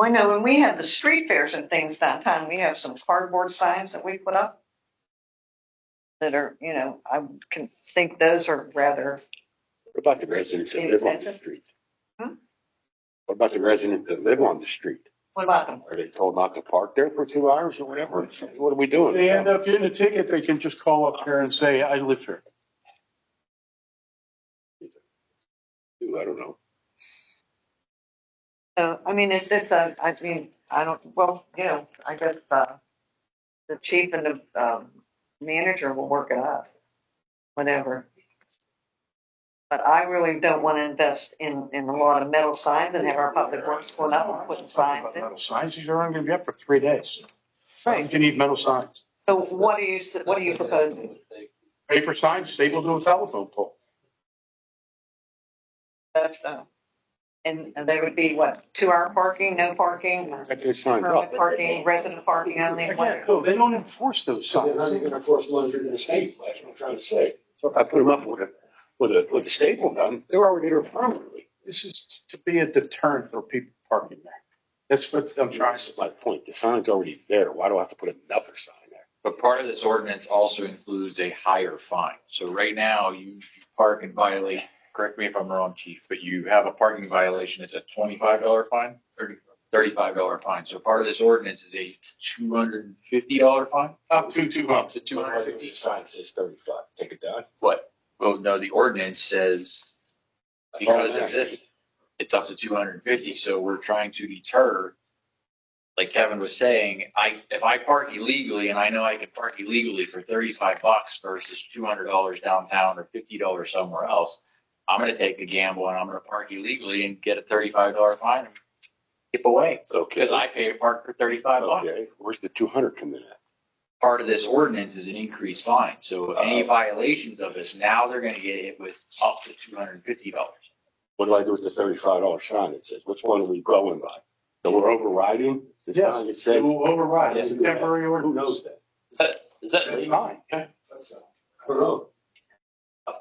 I know when we have the street fairs and things downtown, we have some cardboard signs that we put up that are, I can think those are rather. What about the residents that live on the street? Hmm? What about the residents that live on the street? What about them? Are they told not to park there for 2 hours or whatever? What are we If doing? they end up getting a ticket, they can just call up there and say, I live here. I don't know. So, I guess, the chief and the, manager will work it out, whatever. But I really don't want to invest in a lot of metal signs and have our public works going up and putting signs in. Metal signs, these are only gonna be up for 3 days. Right. You need metal signs. So what are you proposing? Paper signs stapled to a telephone pole. And they would be what, 2-hour parking, no parking, Got those signs up. permit parking, resident parking only? Again, no, they don't enforce those How signs. are you gonna enforce ones you're gonna state? That's what I'm trying to say. So if I put them up with a staple gun, they're already there permanently. This is to be a deterrent for people parking there. That's what I'm trying That's to. my point. The sign's already there. Why do I have to put another sign there? But part of this ordinance also includes a higher fine. So right now, you park and violate, correct me if I'm wrong, chief, but you have a parking violation, it's a $25 fine, $35 fine. So part of this ordinance is a $250 fine? Up to 200. Up to I think the 250. sign says 35. Take it down. What? Well, no, the ordinance says because of this, it's up to 250. So we're trying to deter, like Kevin was saying, if I park illegally and I know I can park illegally for $35 versus $200 downtown or $50 somewhere else, I'm going to take the gamble and I'm going to park illegally and get a $35 fine and skip away Okay. because I pay a park for $35. Okay. Where's the 200 come in at? Part of this ordinance is an increased fine. So any violations of this, now they're going to get hit with up to $250. What do I do with the $35 sign that says, which one are we going by? So we're overriding the Yes, sign that It says. will override. It's a temporary Who ordinance. knows that? Is that It's fine. I don't know.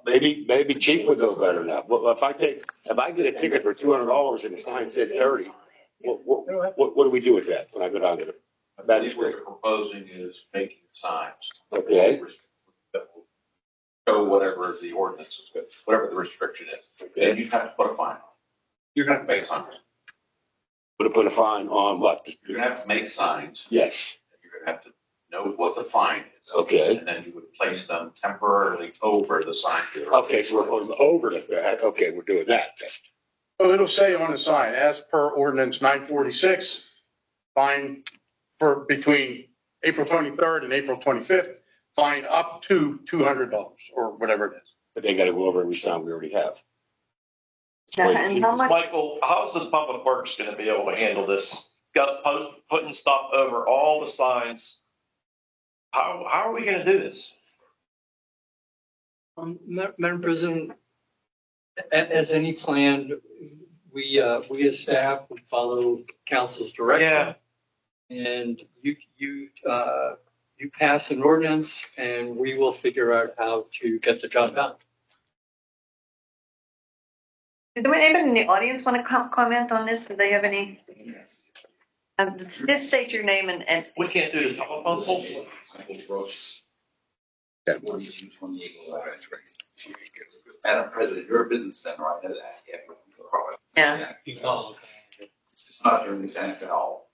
Maybe chief would know better now. Well, if I get a ticket for $200 and the sign said 30, what do we do with that when I go down to the I That believe is what great. you're proposing is making signs. Okay. That will show whatever the ordinance is, whatever the restriction is. Then you have to put a fine on. You're gonna have to make signs. Put a fine on what? You're gonna have to make signs. Yes. You're gonna have to know what the fine is. Okay. And then you would place them temporarily over the sign. Okay, so we're going over that. Okay, we're doing that. So it'll say on the sign, as per ordinance 946, fine for between April 23rd and April 25th, fine up to $200 or whatever it is. But they got to go over every sign we already have. And how much, Michael, how's the public works gonna be able to handle this? Putting stuff over all the signs. How are we gonna do this? Madam President, as any plan, we as staff would follow council's direction. And you pass an ordinance and we will figure out how to get the job done. does anybody in the audience want to comment on this? Do they have any? Just state your name and We can't do the telephone poll. Madam President, you're a business center, I know that. yeah. It's just not during this at all.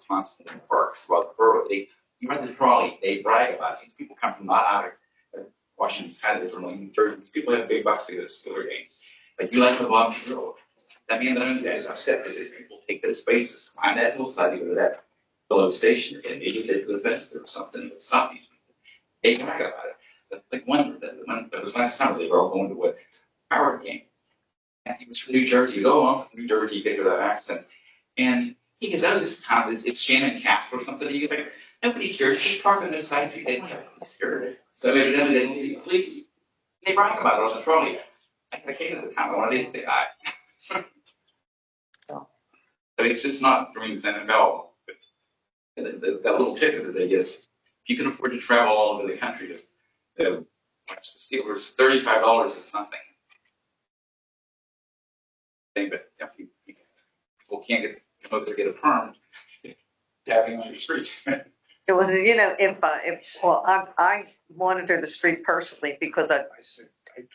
constantly in parks throughout the borough. You run the trolley, they brag about it. These people come from not out of Washington County, from like New Jersey. These people have big bucks to go to Steeler games. Like you like the Bob Drill. That means that is upset because people take their spaces, climb that hillside, go to that below station, and maybe they put a fence there or something that stop these people. They brag about it. Like one that was last summer, they were all going to a power game. And he was from New Jersey. Oh, I'm from New Jersey, you get that accent. And he goes, oh, this town is Shannon Castle or something. And he goes like, nobody cares. Just park on the side street. They don't have police here. So evidently they don't see police. They brag about it on the trolley. I came to the town. I wanted to hit the guy. But it's just not during the NFL. That little ticket that they get. If you can afford to travel all over the country to watch the Steelers, $35 is nothing. But if people can't get a perm, tapping on the street. Well, I monitor the street personally because I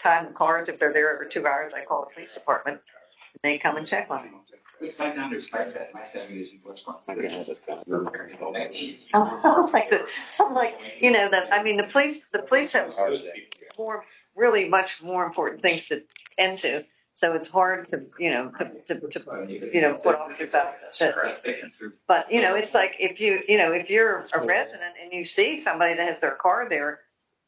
time the cars. If they're there over 2 hours, I call the police department. And they come and check on them. It's like under site that my 70s in West Point. I'm like, that, I mean, the police have really much more important things to tend to. So it's hard to put officers out. But, it's like if you're a resident and you see somebody that has their car there,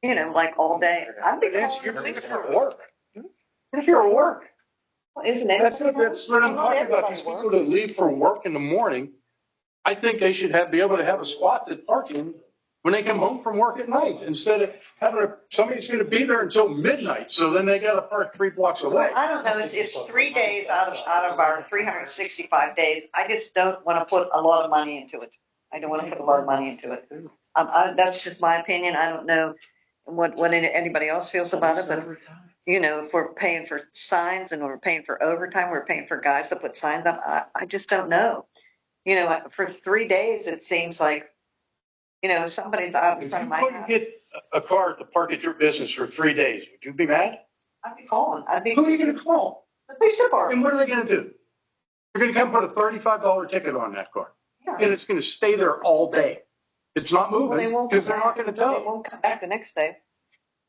like all day, I'd be calling the police At work. What if you're at work? Isn't it? That's what I'm talking about. These people that leave for work in the morning, I think they should be able to have a spot to park in when they come home from work at night, instead of having somebody's going to be there until midnight. So then they got to park 3 blocks away. I don't know. It's 3 days out of our 365 days. I just don't want to put a lot of money into it. I don't want to put a lot of money into it. That's just my opinion. I don't know what anybody else feels about it, but if we're paying for signs and we're paying for overtime, we're paying for guys to put signs up. I just don't know. For 3 days, it seems like, somebody's out in front of my house. If you couldn't get a car to park at your business for 3 days, would you be mad? I'd be calling. Who are you going to call? The police department. And what are they going to do? They're going to come put a $35 ticket on that car. Yeah. And it's going to stay there all day. It's not moving because they're not going to They tell. won't come back the next day.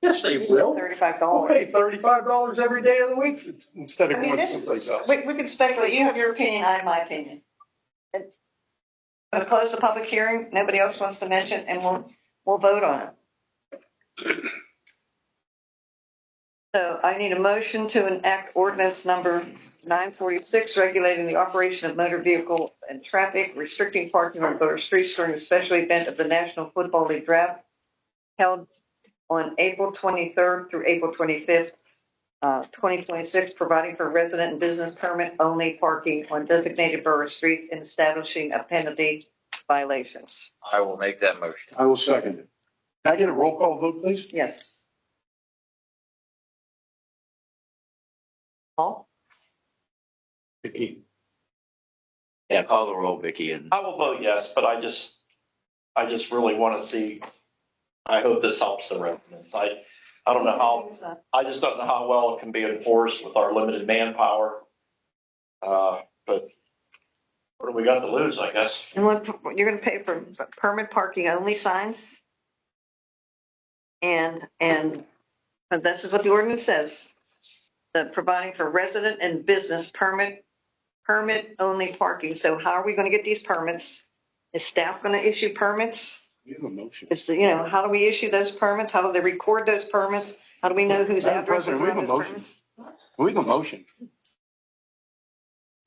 Yes, they will. $35. We'll pay $35 every day of the week instead of I mean, going someplace else. we can speculate. You have your opinion, I have my opinion. I'm going to close the public hearing. Nobody else wants to mention, and we'll vote on it. So I need a motion to enact ordinance number 946, regulating the operation of motor vehicles and traffic, restricting parking on borough streets during the special event of the National Football League draft held on April 23rd through April 25th, 2026, providing for resident and business permit only parking on designated borough streets and establishing a penalty violations. I will make that motion. I will second it. Can I get a roll call vote, please? Yes. Paul? Vicky. Yeah, call the roll, Vicky. And I will vote yes, but I just really want to see, I hope this helps the residents. I don't know how, I just don't know how well it can be enforced with our limited manpower. But what do we got to lose, I guess? And you're going to pay for permit parking only signs? And but this is what the ordinance says. The providing for resident and business permit only parking. So how are we going to get these permits? Is staff going to issue permits? You have a motion. How do we issue those permits? How do they record those permits? How do we know whose Madam address is President, we on have a those motion. permits? We have a motion.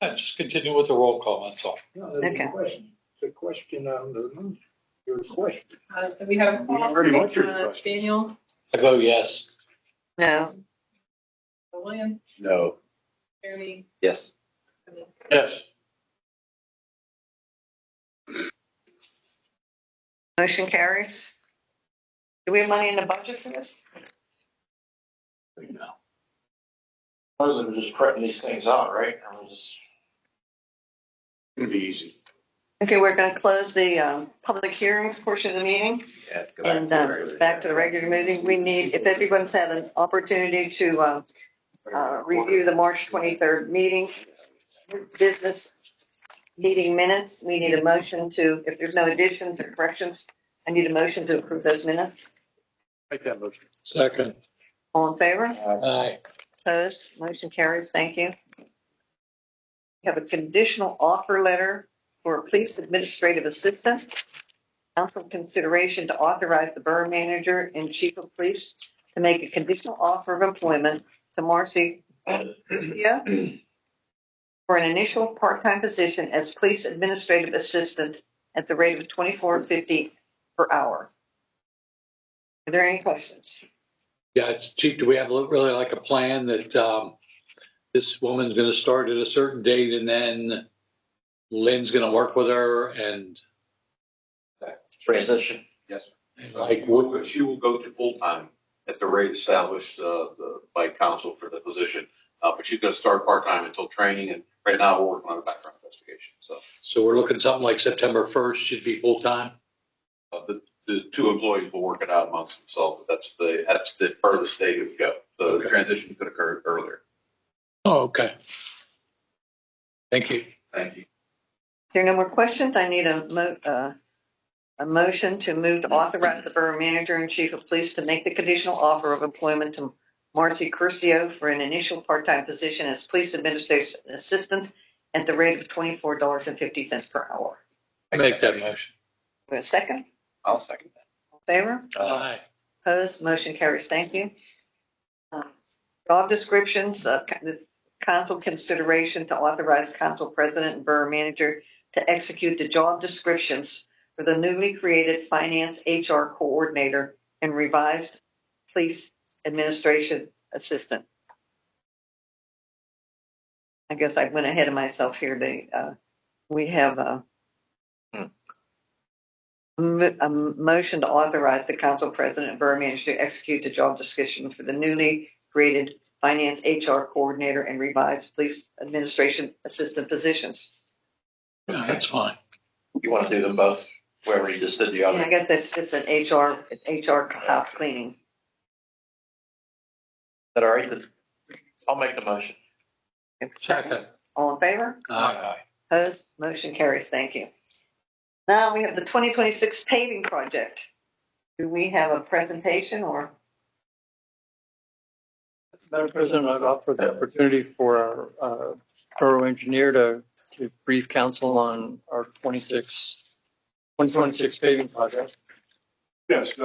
Just continue with the roll call, that's all. Okay. It's a question on the motion. Your question. So we have We already answered the question. Daniel, I vote yes. No. William, no. Jeremy. Yes. Yes. Motion carries. Do we have money in the budget for this? No. President just printing these things out, right? I mean, just. It'll be easy. Okay, we're going to close the public hearings portion of the meeting. Yeah, go And back to the regular meeting. We need, if everyone's had an opportunity to review the March 23rd meeting, business meeting minutes. We need a motion to, if there's no additions or corrections, I need a motion to approve those minutes. Make that motion. Second. All in favor? Aye. Opposed? Motion carries. Thank you. We have a conditional offer letter for a police administrative assistant. Council consideration to authorize the borough manager and chief of police to make a conditional offer of employment to Marcy Garcia for an initial part-time position as police administrative assistant at the rate of $24.50 per hour. Are there any questions? Yeah, it's Chief, do we have really like a plan that, this woman's gonna start at a certain date and then Lynn's gonna work with her and Transition. Yes. like She will go to full-time at the rate established, by council for the position. But she's gonna start part-time until training, and right now we're working on a background investigation, so. So we're looking something like September 1st should be full-time? The two employees will work it out amongst themselves, but that's the furthest they would go. So the transition could occur earlier. Oh, okay. Thank you. Thank you. Is there no more questions? I need a motion to move to authorize the borough manager and chief of police to make the conditional offer of employment to Marcy Curcio for an initial part-time position as police administration assistant at the rate of $24.50 per hour. Make that motion. Wait a second. I'll second that. All in favor? Aye. Opposed? Motion carries. Thank you. Job descriptions, the council consideration to authorize council president and borough manager to execute the job descriptions for the newly created finance HR coordinator and revised police administration assistant. I guess I went ahead of myself here. We have a motion to authorize the council president and borough manager to execute the job description for the newly created finance HR coordinator and revised police administration assistant positions. Yeah, that's fine. You want to do them both, wherever you just did the Yeah, other? I guess that's just an HR house cleaning. Is that all right? I'll make the motion. Second. All in favor? Aye. Opposed? Motion carries. Thank you. Now we have the 2026 paving project. Do we have a presentation or? Madam President, I'd offer the opportunity for our borough engineer to brief council on our 2026 paving project. Yes,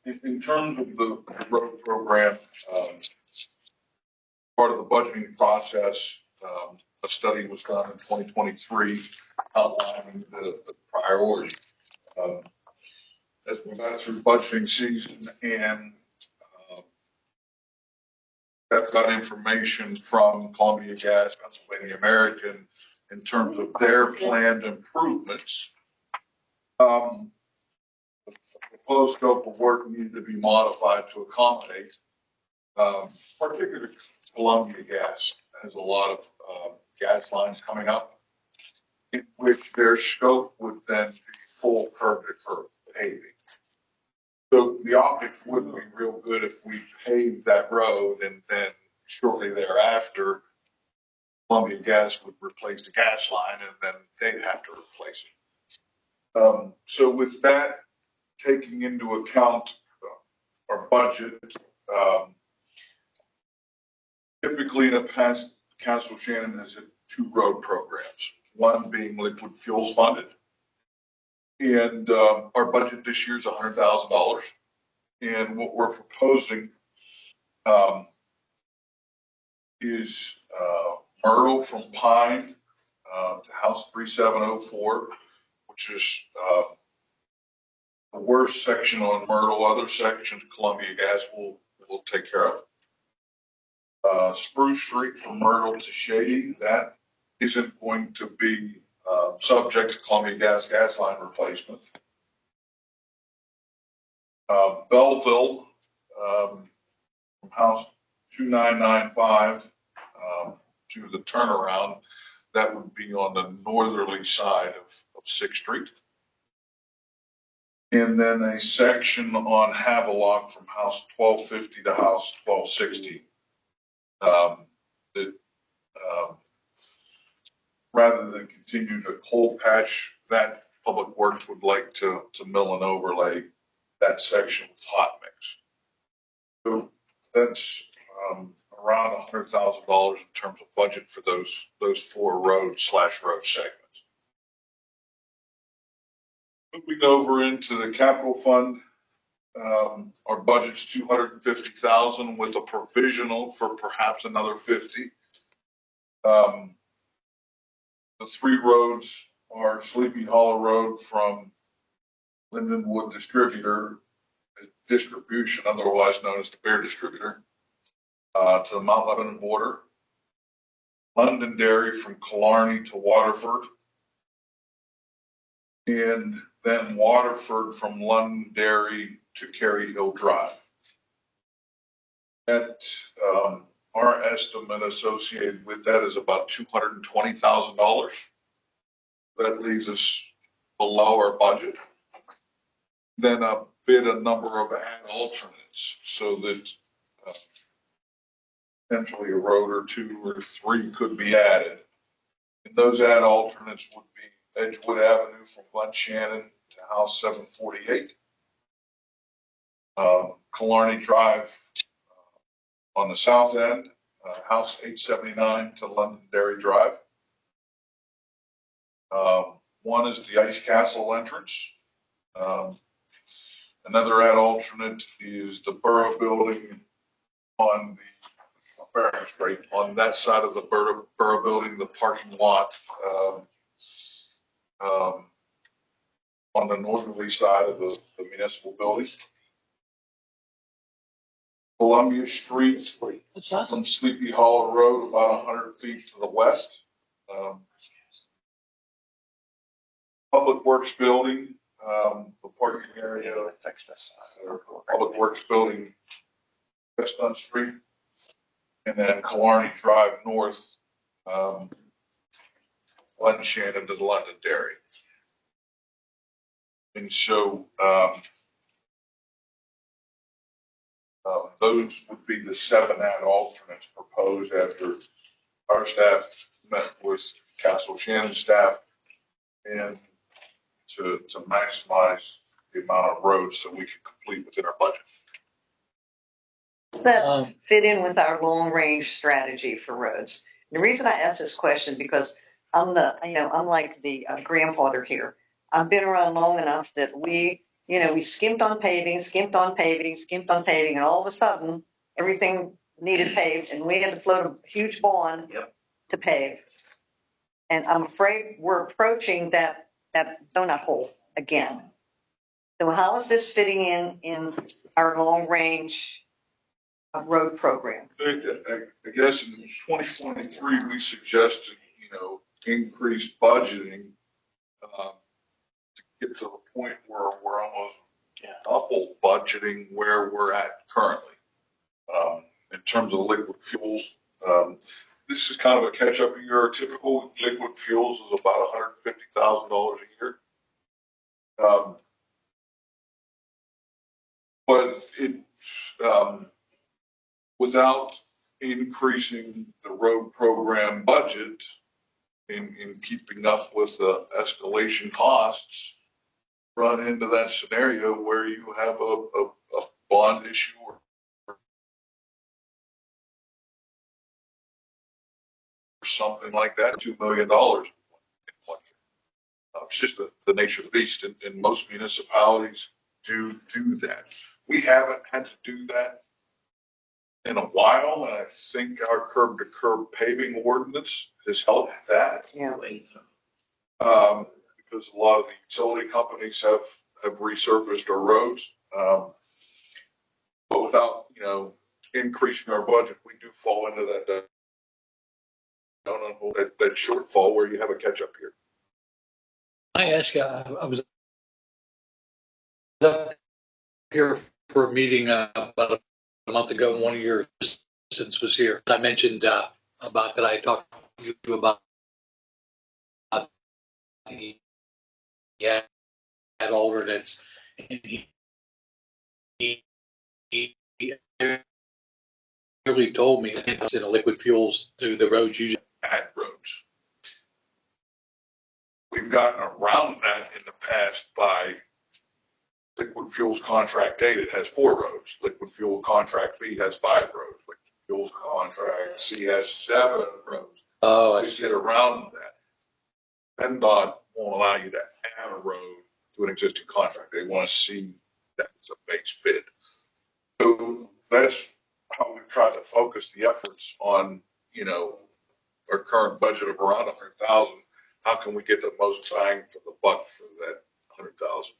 in terms of the road program, part of the budgeting process, a study was done in 2023 outlining the priority. As we got through budgeting season and got information from Columbia Gas, Pennsylvania American, in terms of their planned improvements. The proposed scope of work needed to be modified to accommodate, particularly Columbia Gas has a lot of gas lines coming up, in which their scope would then be full curb to curb paving. So the optics wouldn't be real good if we paved that road and then shortly thereafter, Columbia Gas would replace the gas line and then they'd have to replace it. So with that taking into account our budget, typically in the past, Council Shannon has had two road programs, one being liquid fuels funded. And our budget this year is $100,000. And what we're proposing is Myrtle from Pine to House 3704, which is the worst section on Myrtle. Other sections, Columbia Gas will take care of. Spruce Street from Myrtle to Shady, that isn't going to be subject to Columbia Gas line replacement. Belleville from House 2995 to the turnaround, that would be on the northerly side of 6th Street. And then a section on Havelock from House 1250 to House 1260. That rather than continue to cold patch, that Public Works would like to mill and overlay that section with hot mix. So that's around $100,000 in terms of budget for those 4 road segments. Moving over into the capital fund, our budget's $250,000 with a provisional for perhaps another 50. The 3 roads are Sleepy Hollow Road from Lindenwood Distribution, otherwise known as the Bear Distributor, to the Mount Lebanon border. Londonderry from Killarney to Waterford. And then Waterford from Londonderry to Cary Hill Drive. That, our estimate associated with that is about $220,000. That leaves us below our budget. Then a number of add alternates so that potentially a road or 2 or 3 could be added. And those add alternates would be Edgewood Avenue from Glen Shannon to House 748. Killarney Drive on the south end, House 879 to Londonderry Drive. One is the Ice Castle entrance. Another add alternate is the Borough Building on on that side of the Borough Building, the parking lot on the northerly side of the municipal building. Columbia Street from Sleepy Hollow Road, about 100 feet to the west. Public Works Building, the parking area, Public Works Building, West Street, and then Killarney Drive north, Glen Shannon to the Londonderry. And so those would be the 7 add alternates proposed after our staff met with Castle Shannon staff and to maximize the amount of roads that we can complete within our budget. Does that fit in with our long range strategy for roads? The reason I ask this question because I'm like the grandfather here. I've been around long enough that we skimped on paving, and all of a sudden everything needed paved, and we had to float a huge bond to pave. And I'm afraid we're approaching that donut hole again. So how is this fitting in our long range road program? I guess in 2023 we suggested increased budgeting to get to the point where we're almost double budgeting where we're at currently. In terms of liquid fuels, this is kind of a catch up year. Typical liquid fuels is about $150,000 a year. But it, without increasing the road program budget in keeping up with the escalation costs, run into that scenario where you have a bond issue or something like that, $2 million. It's just the nature of the beast, and most municipalities do that. We haven't had to do that in a while, and I think our curb to curb paving ordinance has helped that. Yeah. Because a lot of the utility companies have resurfaced our roads, but without increasing our budget, we do fall into that shortfall where you have a catch up here. I ask you, I was up here for a meeting about a month ago, and one of your assistants was here. I mentioned about that I talked to you about the alternates, and he really told me that it's in the liquid fuels through the roads you add roads. we've gotten around that in the past by Liquid Fuels Contract A that has 4 roads. Liquid Fuel Contract B has 5 roads. Liquid Fuels Contract C has 7 roads. Oh, I To see. get around that, PennDOT won't allow you to add a road to an existing contract. They want to see that as a base bid. So that's how we've tried to focus the efforts on, our current budget of around 100,000. How can we get the most bang for the buck for that 100,000?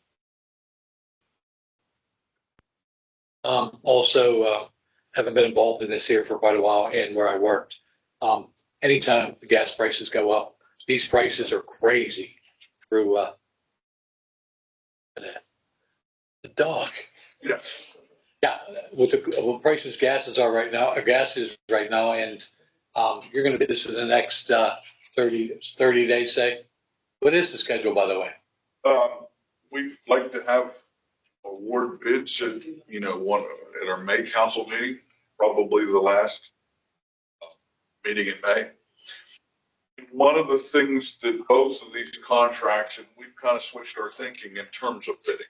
Also, haven't been involved in this here for quite a while and where I worked. Anytime the gas prices go up, these prices are crazy through, the dog. Yes. Yeah, with the prices gases are right now, or gas is right now, and, you're gonna bid this in the next, 30 days, say? What is the schedule, by the way? We'd like to have award bids at, at our May council meeting, probably the last meeting in May. One of the things that both of these contracts, and we've kind of switched our thinking in terms of bidding.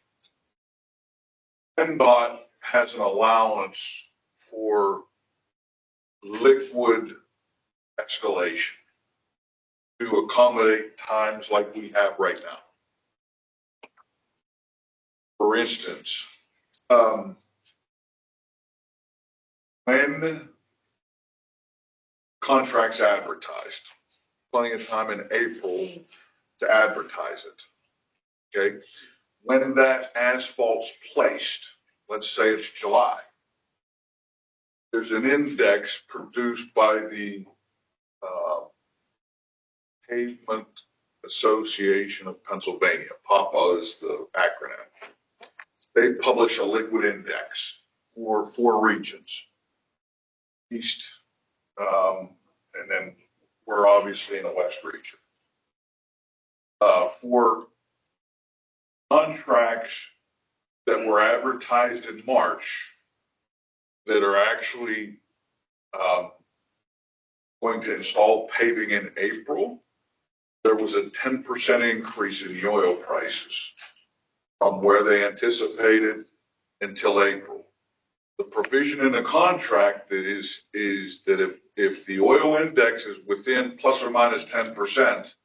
PennDOT has an allowance for liquid escalation to accommodate times like we have right now. For instance, when contracts advertised, plenty of time in April to advertise it. Okay. When that asphalt's placed, let's say it's July, there's an index produced by the Pavement Association of Pennsylvania. PAPA is the acronym. They publish a liquid index for 4 regions. East, and then we're obviously in the West region. For contracts that were advertised in March that are actually going to install paving in April, there was a 10% increase in the oil prices from where they anticipated until April. The provision in the contract that is that if the oil index is within plus or minus 10%,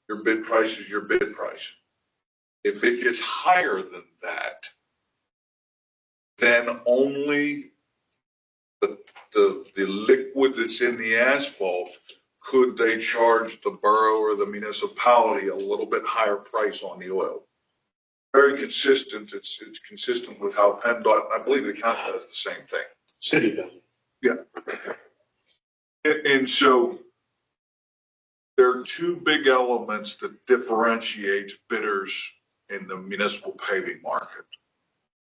your bid price is your bid price. If it gets higher than that, then only the liquid that's in the asphalt could they charge the borough or the municipality a little bit higher price on the oil. Very consistent. It's consistent with how PennDOT, I believe the county does the same thing. City does. Yeah. And so there are 2 big elements that differentiate bidders in the municipal paving market.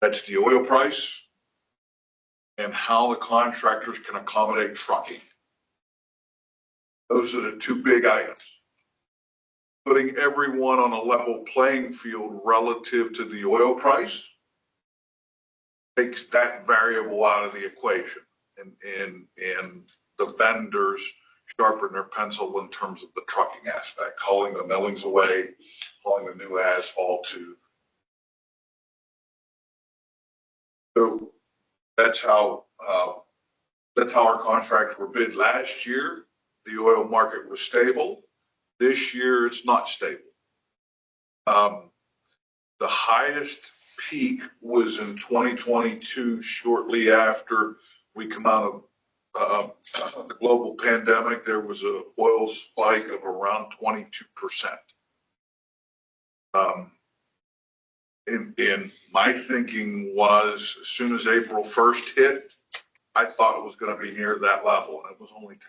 That's the oil price and how the contractors can accommodate trucking. Those are the 2 big items. Putting everyone on a level playing field relative to the oil price takes that variable out of the equation, and the vendors sharpen their pencil in terms of the trucking aspect, hauling the millings away, hauling the new asphalt to. So that's how our contracts were bid last year. The oil market was stable. This year, it's not stable. The highest peak was in 2022, shortly after we come out of the global pandemic. There was a oil spike of around 22%. And my thinking was, as soon as April 1st hit, I thought it was going to be near that level, and it was only 10%.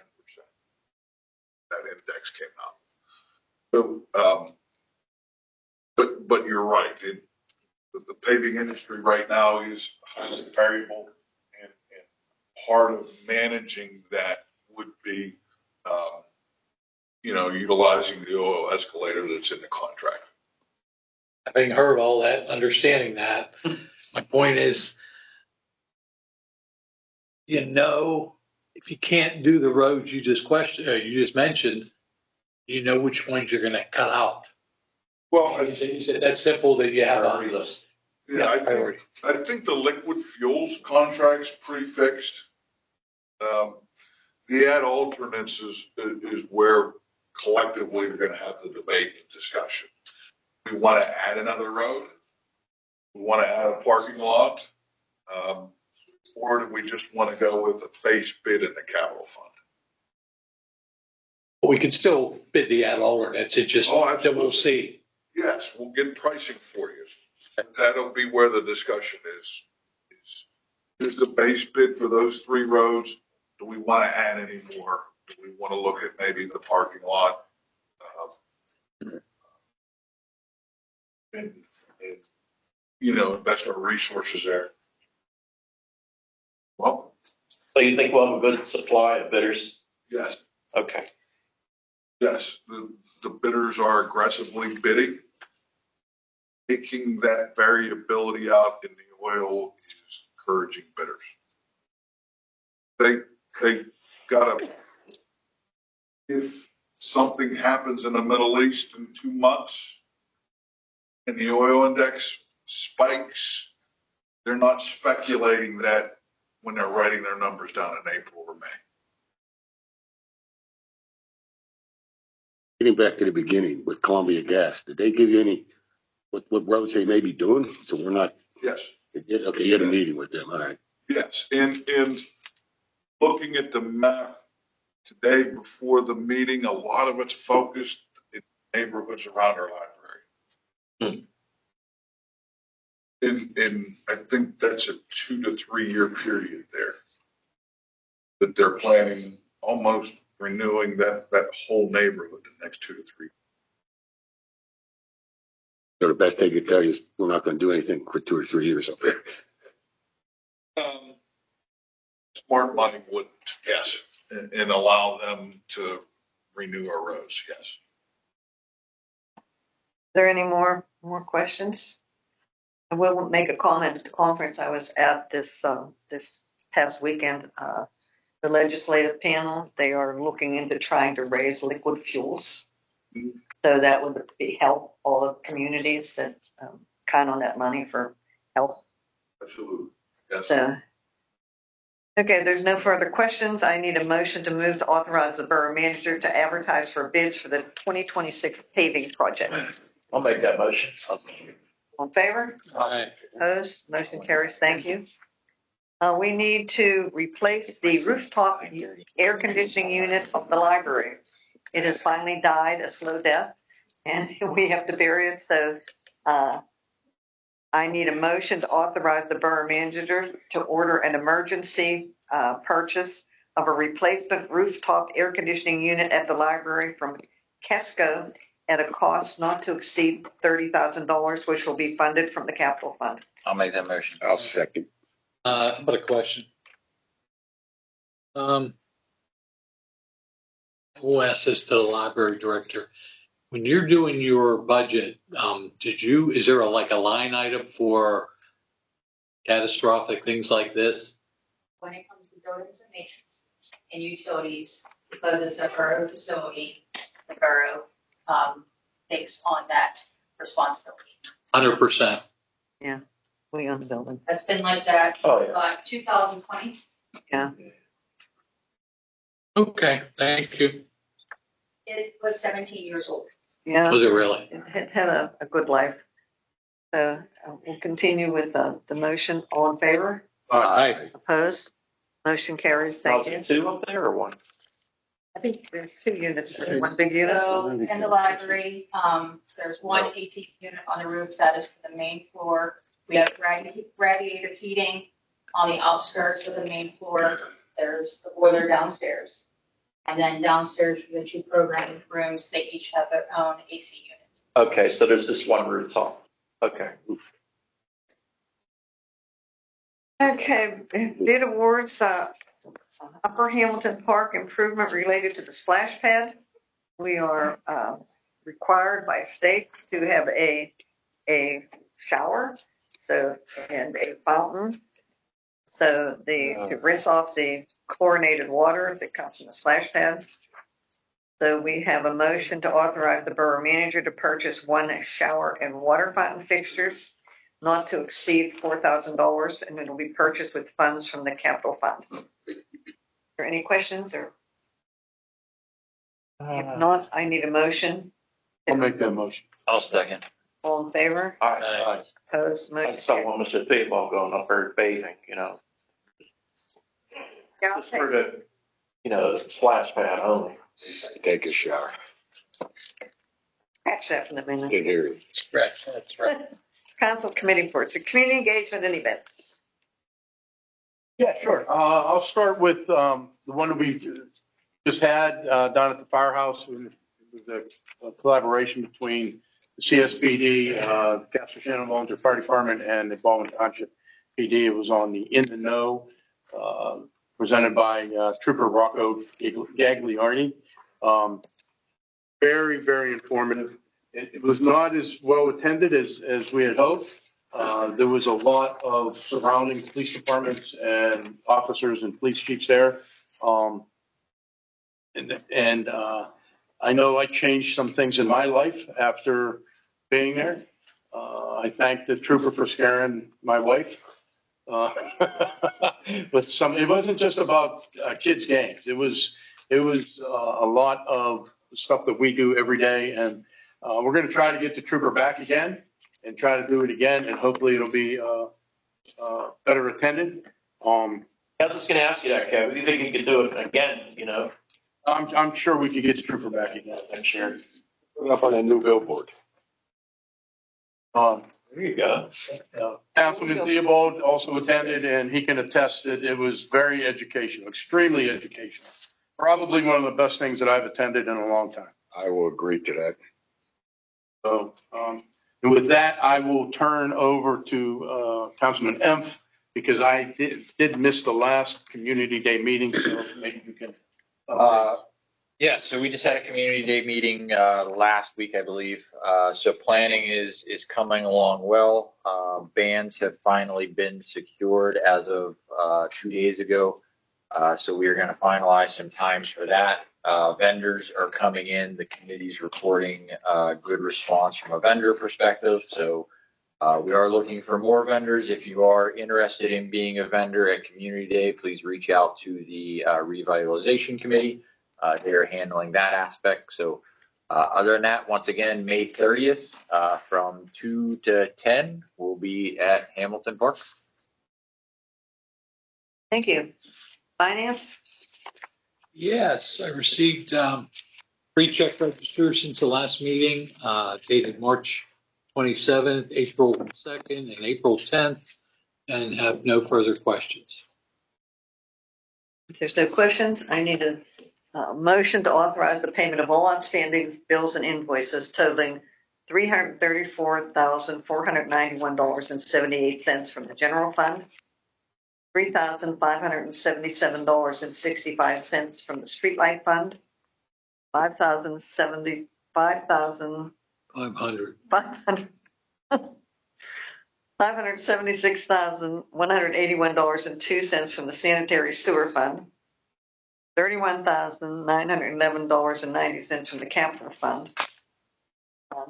That index came out. So, but you're right. The paving industry right now is highly variable, and part of managing that would be, utilizing the oil escalator that's in the contract. Having heard all that, understanding that, my point is, if you can't do the roads you just mentioned, which ones you're going to cut out. Well, Is it that simple that you have Priority a list. yeah, priority? I think the liquid fuels contract's prefixed. The add alternates is where collectively we're gonna have the debate and discussion. We want to add another road. We want to add a parking lot. Or do we just want to go with the base bid in the capital fund? We could still bid the ad alternates. It just, Oh, then absolutely. we'll see. Yes, we'll get pricing for you. That'll be where the discussion is. Is the base bid for those 3 roads? Do we want to add any more? Do we want to look at maybe the parking lot? And, invest our resources there. Well, So you think we'll have a good supply of bidders? yes, Okay. yes. The bidders are aggressively bidding. Taking that variability out in the oil is encouraging bidders. They gotta, if something happens in the Middle East in 2 months and the oil index spikes, they're not speculating that when they're writing their numbers down in April or May. Getting back to the beginning with Columbia Gas, did they give you any, what roads they may be doing? So we're not, Yes, they did, okay, you had a meeting with them, all right. yes. And looking at the map today before the meeting, a lot of it's focused in neighborhoods around our library. And I think that's a 2 to 3 year period there. That they're planning almost renewing that whole neighborhood the next 2 to 3. So the best they could tell you is we're not gonna do anything for 2 or 3 years up there. Smart money would, yes, and allow them to renew our roads, yes. Are there any more questions? I will make a comment at the conference I was at this past weekend. The legislative panel, they are looking into trying to raise liquid fuels. So that would help all the communities that count on that money for help. Absolutely. Yes. So, okay, there's no further questions. I need a motion to move to authorize the borough manager to advertise for bids for the 2026 paving project. I'll make that motion. On favor? Aye. Opposed? Motion carries. Thank you. We need to replace the rooftop air conditioning unit of the library. It has finally died a slow death and we have to bury it. So I need a motion to authorize the borough manager to order an emergency purchase of a replacement rooftop air conditioning unit at the library from Kesco at a cost not to exceed $30,000, which will be funded from the capital fund. I'll make that motion. I'll second. How about a question? We'll ask this to the library director. When you're doing your budget, is there a line item for catastrophic things like this? When it comes to buildings and maintenance and utilities, because it's a borough facility, the borough takes on that responsibility. 100%. Yeah, we own the building. That's been like that Oh, since 2020. Yeah. Okay, thank you. It was 17 years old. Yeah. Was it really? It had a good life. So we'll continue with the motion. All in favor? Aye. Opposed? Motion carries. Thank you. 2 up there or 1? I think there's 2 units, one big unit. So in the library, there's one AC unit on the roof that is for the main floor. We have radiator heating on the outskirts of the main floor. There's the boiler downstairs. And then downstairs for the 2 programming rooms, they each have their own AC unit. Okay, so there's just one rooftop. Okay. Okay, bid awards, Upper Hamilton Park improvement related to the splash pad. We are required by state to have a shower, and a fountain. So to rinse off the chlorinated water that comes from the splash pad. So we have a motion to authorize the borough manager to purchase one shower and water fountain fixtures not to exceed $4,000, and it'll be purchased with funds from the capital fund. Are there any questions or? If not, I need a motion. I'll make that motion. I'll second. All in favor? Aye. Opposed? I Motion just don't carried. want Mr. Theobald going up there bathing, you know, Yeah, I'll just for the, splash pad only. Take a shower. catch that in a minute. Didn't hear you. Right, that's right. Council committee reports, community engagement and events. Yeah, sure. I'll start with the one that we just had down at the firehouse. It was a collaboration between the CSPD, Castle Shannon Volunteer Fire Department, and the Baldwin Township PD. It was on the In the Know, presented by Trooper Rocco Gagliardi. Very, very informative. It was not as well attended as we had hoped. There was a lot of surrounding police departments and officers and police chiefs there. And I know I changed some things in my life after being there. I thank the trooper for scaring my wife. With some, it wasn't just about kids' games. It was a lot of stuff that we do every day, and we're going to try to get the trooper back again and try to do it again, and hopefully it'll be better attended. I was just gonna ask you that, Kevin. Do you think you could do it again, you know? I'm sure we could get the trooper back again. I'm sure. Put it up on a new billboard. There you go. Councilman Theobald also attended, and he can attest that it was very educational, extremely educational. Probably one of the best things that I've attended in a long time. I will agree to that. So, and with that, I will turn over to Councilman Emph, because I did miss the last Community Day meeting, so maybe you can. Yeah, so we just had a community day meeting last week, I believe. So planning is coming along well. Bands have finally been secured as of 2 days ago. So we are going to finalize some times for that. Vendors are coming in. The committee's reporting good response from a vendor perspective. So we are looking for more vendors. If you are interested in being a vendor at Community Day, please reach out to the Revitalization Committee. They're handling that aspect. So other than that, once again, May 30th from 2 to 10, we'll be at Hamilton Park. Thank you. Finance? Yes, I received pre-check registers since the last meeting, dated March 27th, April 2nd, and April 10th, and have no further questions. If there's no questions, I need a motion to authorize the payment of all outstanding bills and invoices totaling $334,491.78 from the general fund, $3,577.65 from the streetlight fund, $576,181.02 from the sanitary sewer fund, $31,911.90 from the capital fund,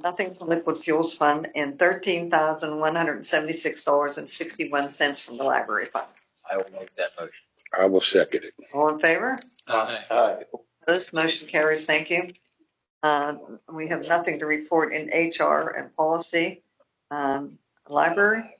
nothing from liquid fuels fund, and $13,176.61 from the library fund. I will make that motion. I will second it. All in favor? Aye. Opposed? Motion carries. Thank you. We have nothing to report in HR and policy. Library?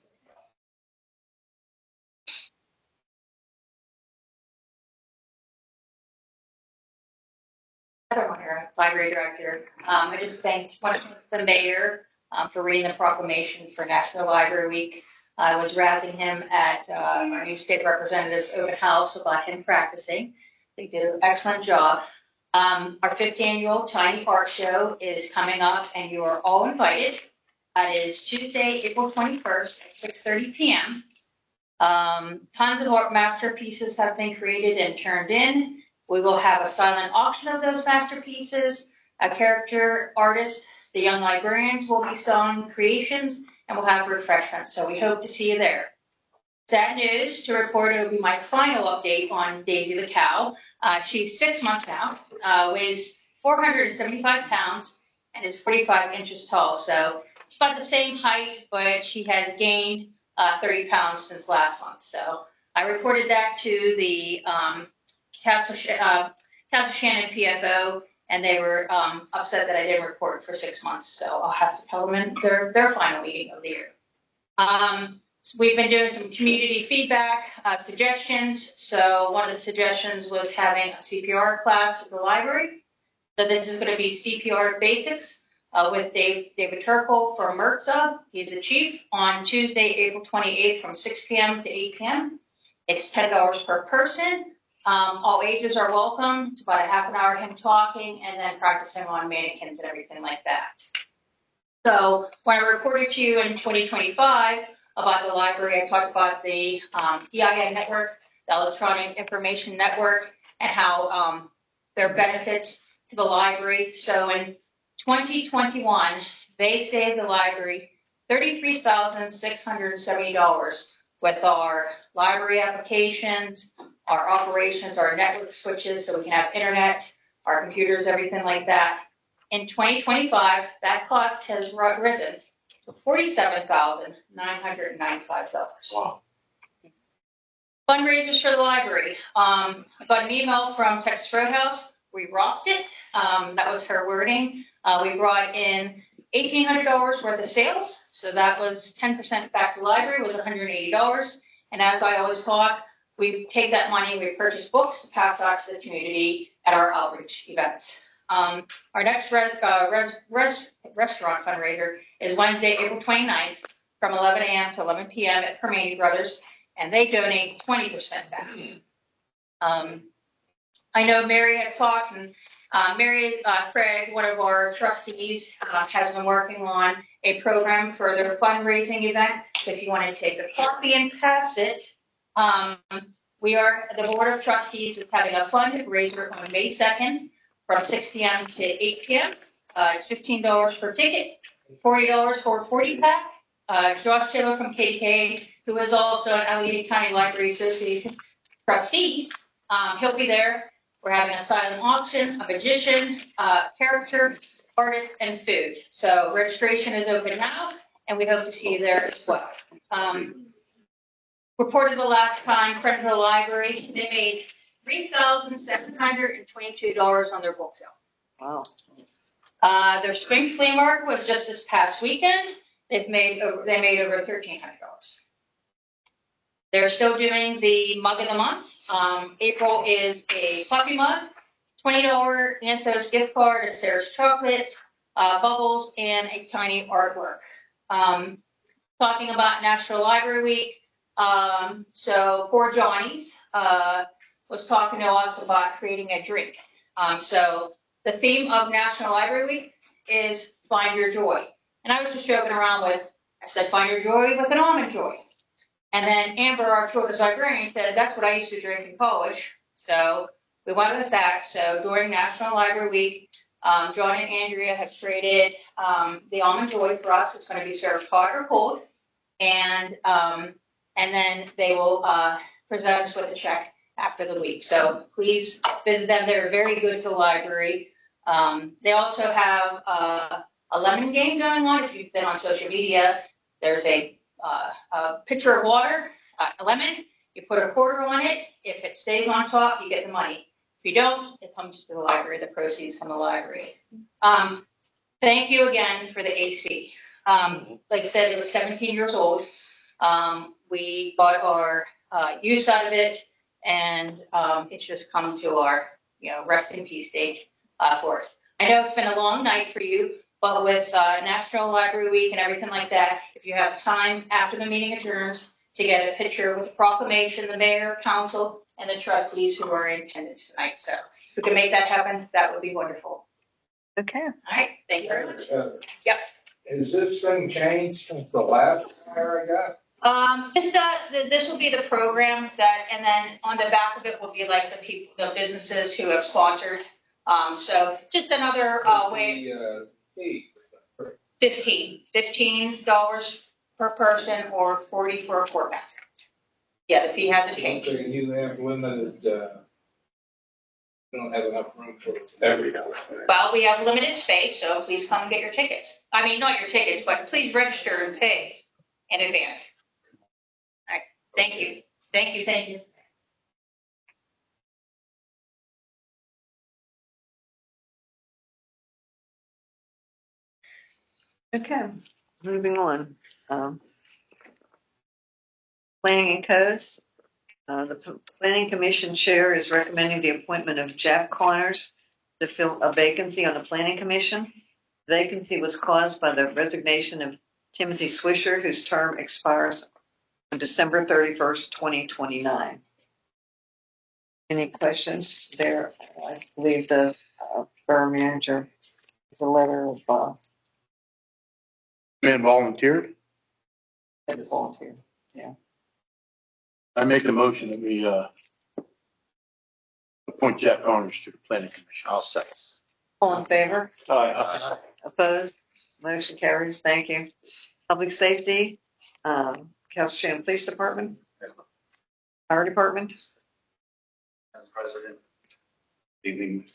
Heather Winter, Library Director. I just want to thank the mayor for reading the proclamation for National Library Week. I was razzing him at our new state representative's open house about him practicing. They did an excellent job. Our 5th annual Tiny Art Show is coming up, and you are all invited. It is Tuesday, April 21st at 6:30 p.m. Tons of art masterpieces have been created and turned in. We will have a silent auction of those masterpieces. A character artist, the young librarians, will be selling creations, and we'll have refreshments. So we hope to see you there. Sad news to report, it will be my final update on Daisy the cow. She's 6 months now, weighs 475 pounds and is 45 inches tall. So she's about the same height, but she has gained 30 pounds since last month. So I reported that to the Castle Shannon PFO, and they were upset that I didn't report for 6 months. So I'll have to tell them in their final meeting of the year. We've been doing some community feedback suggestions. So one of the suggestions was having a CPR class at the library. So this is going to be CPR basics with David Turkle from MRTSA. He's the chief on Tuesday, April 28th from 6 p.m. to 8 p.m. It's $10 per person. All ages are welcome. It's about a half an hour of him talking and then practicing on mannequins and everything like that. So when I reported to you in 2025 about the library, I talked about the EIN network, the Electronic Information Network, and how there are benefits to the library. So in 2021, they saved the library $33,670 with our library applications, our operations, our network switches, so we can have internet, our computers, everything like that. In 2025, that cost has risen to $47,995. Wow. Fundraisers for the library. I got an email from Texas Roadhouse. We rocked it. That was her wording. We brought in $1,800 worth of sales. So that was 10% back to the library, was $180. And as I always talk, we take that money, we purchase books to pass out to the community at our outreach events. Our next restaurant fundraiser is Wednesday, April 29th from 11 a.m. to 11 p.m. at Permane Brothers, and they donate 20% back. I know Mary has talked, and Mary Craig, one of our trustees, has been working on a program for their fundraising event. So if you want to take a copy and pass it, the Board of Trustees is having a fundraiser on May 2nd from 6 p.m. to 8 p.m. It's $15 per ticket, $40 for a 40-pack. Josh Taylor from KDK, who is also an Allegheny County Library Association trustee, he'll be there. We're having a silent auction, a magician, character, artist, and food. So registration is open now, and we hope to see you there as well. Reported the last time, Princeton Library, they made $3,722 on their book sale. Wow. Their spring flea market was just this past weekend. They made over $1,300. They're still doing the mug of the month. April is a coffee mug, $20 Anthos gift card, a Sarah's chocolate, bubbles, and a tiny artwork. Talking about National Library Week. So poor Johnny's was talking to us about creating a drink. So the theme of National Library Week is Find Your Joy. And I was just joking around I said, find your joy with an almond joy. And then Amber, our children's librarian, said, that's what I used to drink in college. So we went with that. So during National Library Week, John and Andrea have created the almond joy for us. It's going to be served hot or cold. And then they will present us with a check after the week. So please visit them. They're very good to the library. They also have a lemon game going on. If you've been on social media, there's a pitcher of water, a lemon. You put a quarter on it. If it stays on top, you get the money. If you don't, it comes to the library. The proceeds from the library. Thank you again for the AC. Like I said, it was 17 years old. We got our use out of it, and it's just come to our rest in peace stage for it. I know it's been a long night for you, but with National Library Week and everything like that, if you have time after the meeting adjourns to get a picture with a proclamation, the mayor, council, and the trustees who are in attendance tonight. So if we can make that happen, that would be wonderful. Okay. All right. Thank you very much. Yep. Has this thing changed since the last hire I got? This will be the program and then on the back of it will be like the businesses who have sponsored. So just another way. $15 per person or $40 for a 4-pack. Yeah, the fee hasn't changed. You have limited We don't have enough room for everything. Well, we have limited space, so please come and get your tickets. I mean, not your tickets, but please register and pay in advance. All right, thank you. Thank you, thank you. Okay, moving on. Planning and codes. The planning commission chair is recommending the appointment of Jack Connors to fill a vacancy on the planning commission. Vacancy was caused by the resignation of Timothy Swisher, whose term expires on December 31st, 2029. Any questions there? I believe the borough manager is a letter of Man volunteered. volunteer. Yeah. I make a motion that we appoint Jack Connors to the planning commission. I'll second. All in favor? Aye. Opposed? Motion carries. Thank you. Public safety, Castle Shannon Police Department, Fire Department. Madam President, evening,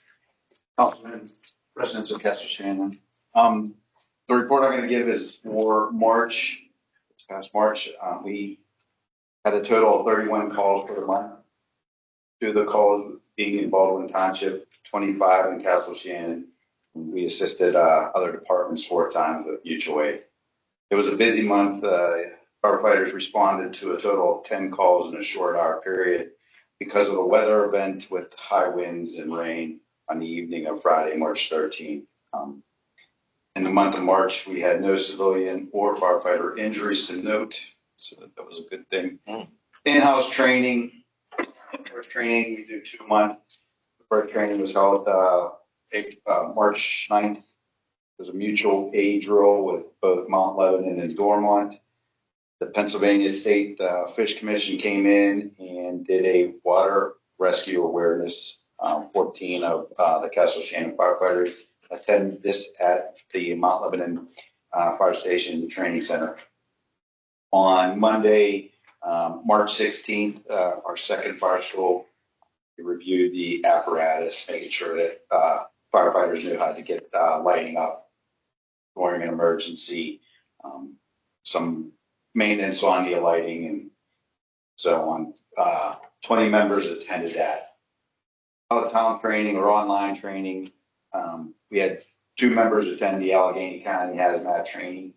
Councilman, residents of Castle Shannon. The report I'm going to give is for March. This past March, we had a total of 31 calls for the month. 2 of the calls being in Baldwin Township, 25 in Castle Shannon. We assisted other departments 4 times with mutual aid. It was a busy month. Firefighters responded to a total of 10 calls in a short hour period because of a weather event with high winds and rain on the evening of Friday, March 13th. In the month of March, we had no civilian or firefighter injuries to note, so that was a good thing. In-house training. First training, we do 2 months. The first training was held March 9th. It was a mutual aid drill with both Mount Lebanon and Dormont. The Pennsylvania State Fish Commission came in and did a water rescue awareness. 14 of the Castle Shannon firefighters attended this at the Mount Lebanon Fire Station Training Center. On Monday, March 16th, our second fire school, we reviewed the apparatus, making sure that firefighters knew how to get lighting up during an emergency, some maintenance on the lighting and so on. 20 members attended that. Out of town training or online training, we had 2 members attend the Allegheny County Hazmat training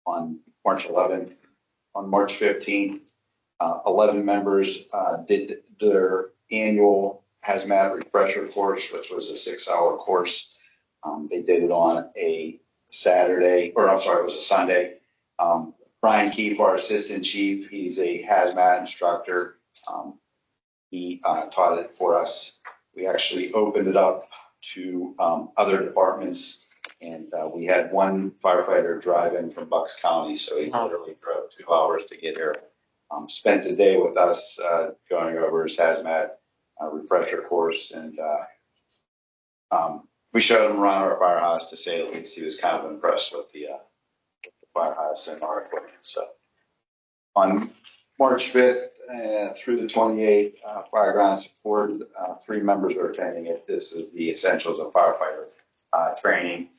on March 11th. On March 15th, 11 members did their annual hazmat refresher course, which was a 6-hour course. They did it on a Saturday, or I'm sorry, it was a Sunday. Brian Keefe, our assistant chief, he's a hazmat instructor. He taught it for us. We actually opened it up to other departments, and we had one firefighter drive in from Bucks County, so he literally drove 2 hours to get here. Spent the day with us going over his hazmat refresher course, and we showed him around our firehouse, to say the least. He was kind of impressed with the firehouse and our equipment. So on March 5th through the 28th, Fireground Support, 3 members are attending it. This is the Essentials of Firefighter training.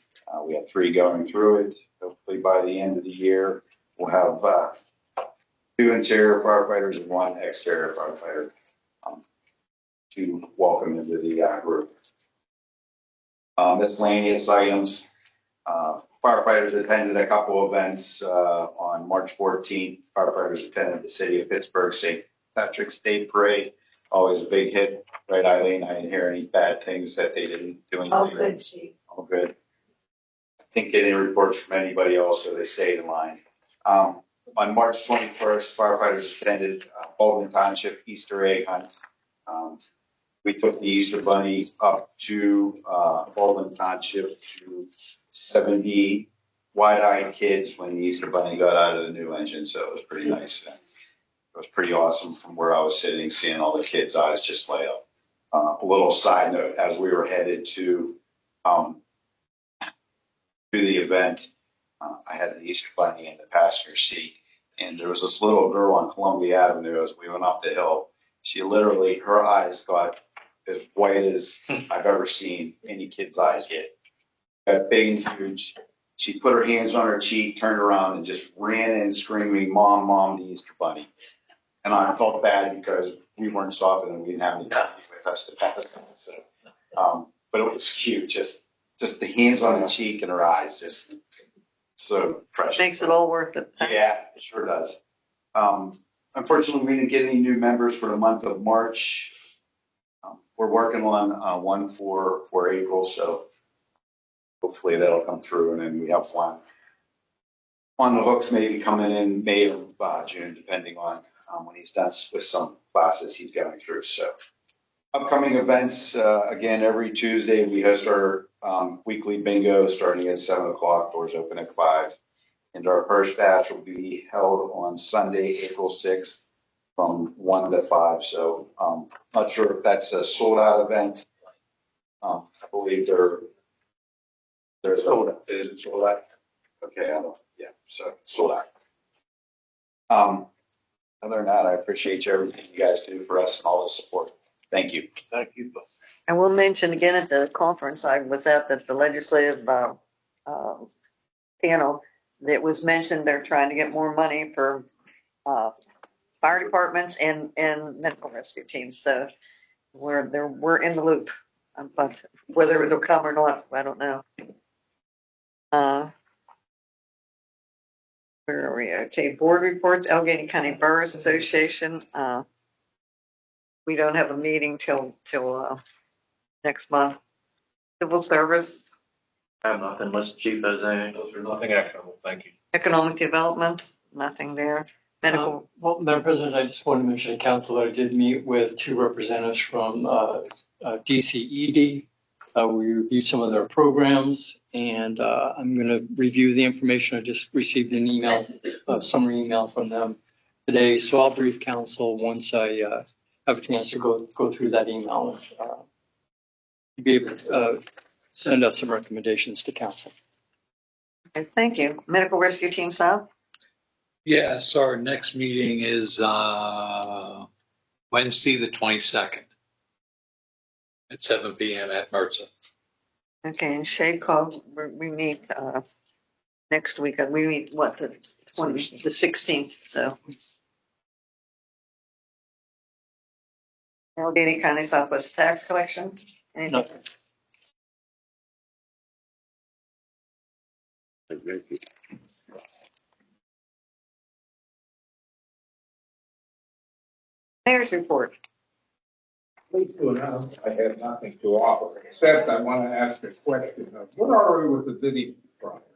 We have 3 going through it. Hopefully by the end of the year, we'll have 2 interior firefighters and 1 exterior firefighter to welcome into the group. Miscellaneous items. Firefighters attended a couple events on March 14th. Firefighters attended the City of Pittsburgh St. Patrick's Day Parade. Always a big hit, right, Eileen? I didn't hear any bad things that they didn't do anything. Oh, good, Chief. Oh, good. I didn't get any reports from anybody else, so they stayed in line. On March 21st, firefighters attended Baldwin Township Easter egg hunt. We took the Easter Bunny up to Baldwin Township to 70 wide-eyed kids when the Easter Bunny got out of the new engine, so it was pretty nice. It was pretty awesome from where I was sitting, seeing all the kids' eyes just light up. A little side note, as we were headed to the event, I had an Easter Bunny in the passenger seat, and there was this little girl on Columbia Avenue as we went up the hill. She literally, her eyes got as white as I've ever seen any kid's eyes get. Got big and huge. She put her hands on her cheek, turned around, and just ran in screaming, "Mom, Mom, the Easter Bunny." And I felt bad because we weren't stopping and we didn't have any puppies with us to pass. So, but it was cute. Just the hands on her cheek and her eyes, just so precious. Makes it all worth it. Yeah, it sure does. Unfortunately, we didn't get any new members for the month of March. We're working on one for April, so hopefully that'll come through, and then we have one on the hooks maybe coming in May or June, depending on when he's done with some classes he's going through. So upcoming events, again, every Tuesday we host our weekly bingo starting at 7:00. Doors open at 5. And our first batch will be held on Sunday, April 6th from 1 to 5. So not sure if that's a sold out event. I believe there's is it sold out? Okay, I don't, yeah, so sold out. Other than that, I appreciate everything you guys do for us and all the support. Thank you. Thank you. I will mention again at the conference I was at that the legislative panel that was mentioned, they're trying to get more money for fire departments and medical rescue teams. So we're in the loop, but whether it'll come or not, I don't know. Where are we? Okay, board reports, Allegheny County Boroughs Association. We don't have a meeting till next month. Civil service, I have nothing unless Chief has anything. Those are nothing actionable. Thank you. economic development, nothing there. Medical. Well, Madam President, I just want to mention to council that I did meet with 2 representatives from DCED. We reviewed some of their programs, and I'm going to review the information. I just received an email, a summary email from them today. So I'll brief council once I have a chance to go through that email. Be able to send out some recommendations to council. Okay, thank you. Medical Rescue Team South? Yes, our next meeting is Wednesday, the 22nd at 7 p.m. at Mercer. Okay, and Shade Cove, we meet next week. We meet what, the 16th, so. Allegheny County Southwest Tax Collection? Anything? No. Mayor's report. Pleased to announce I have nothing to offer, except I want to ask a question of where are we with the Vitti project?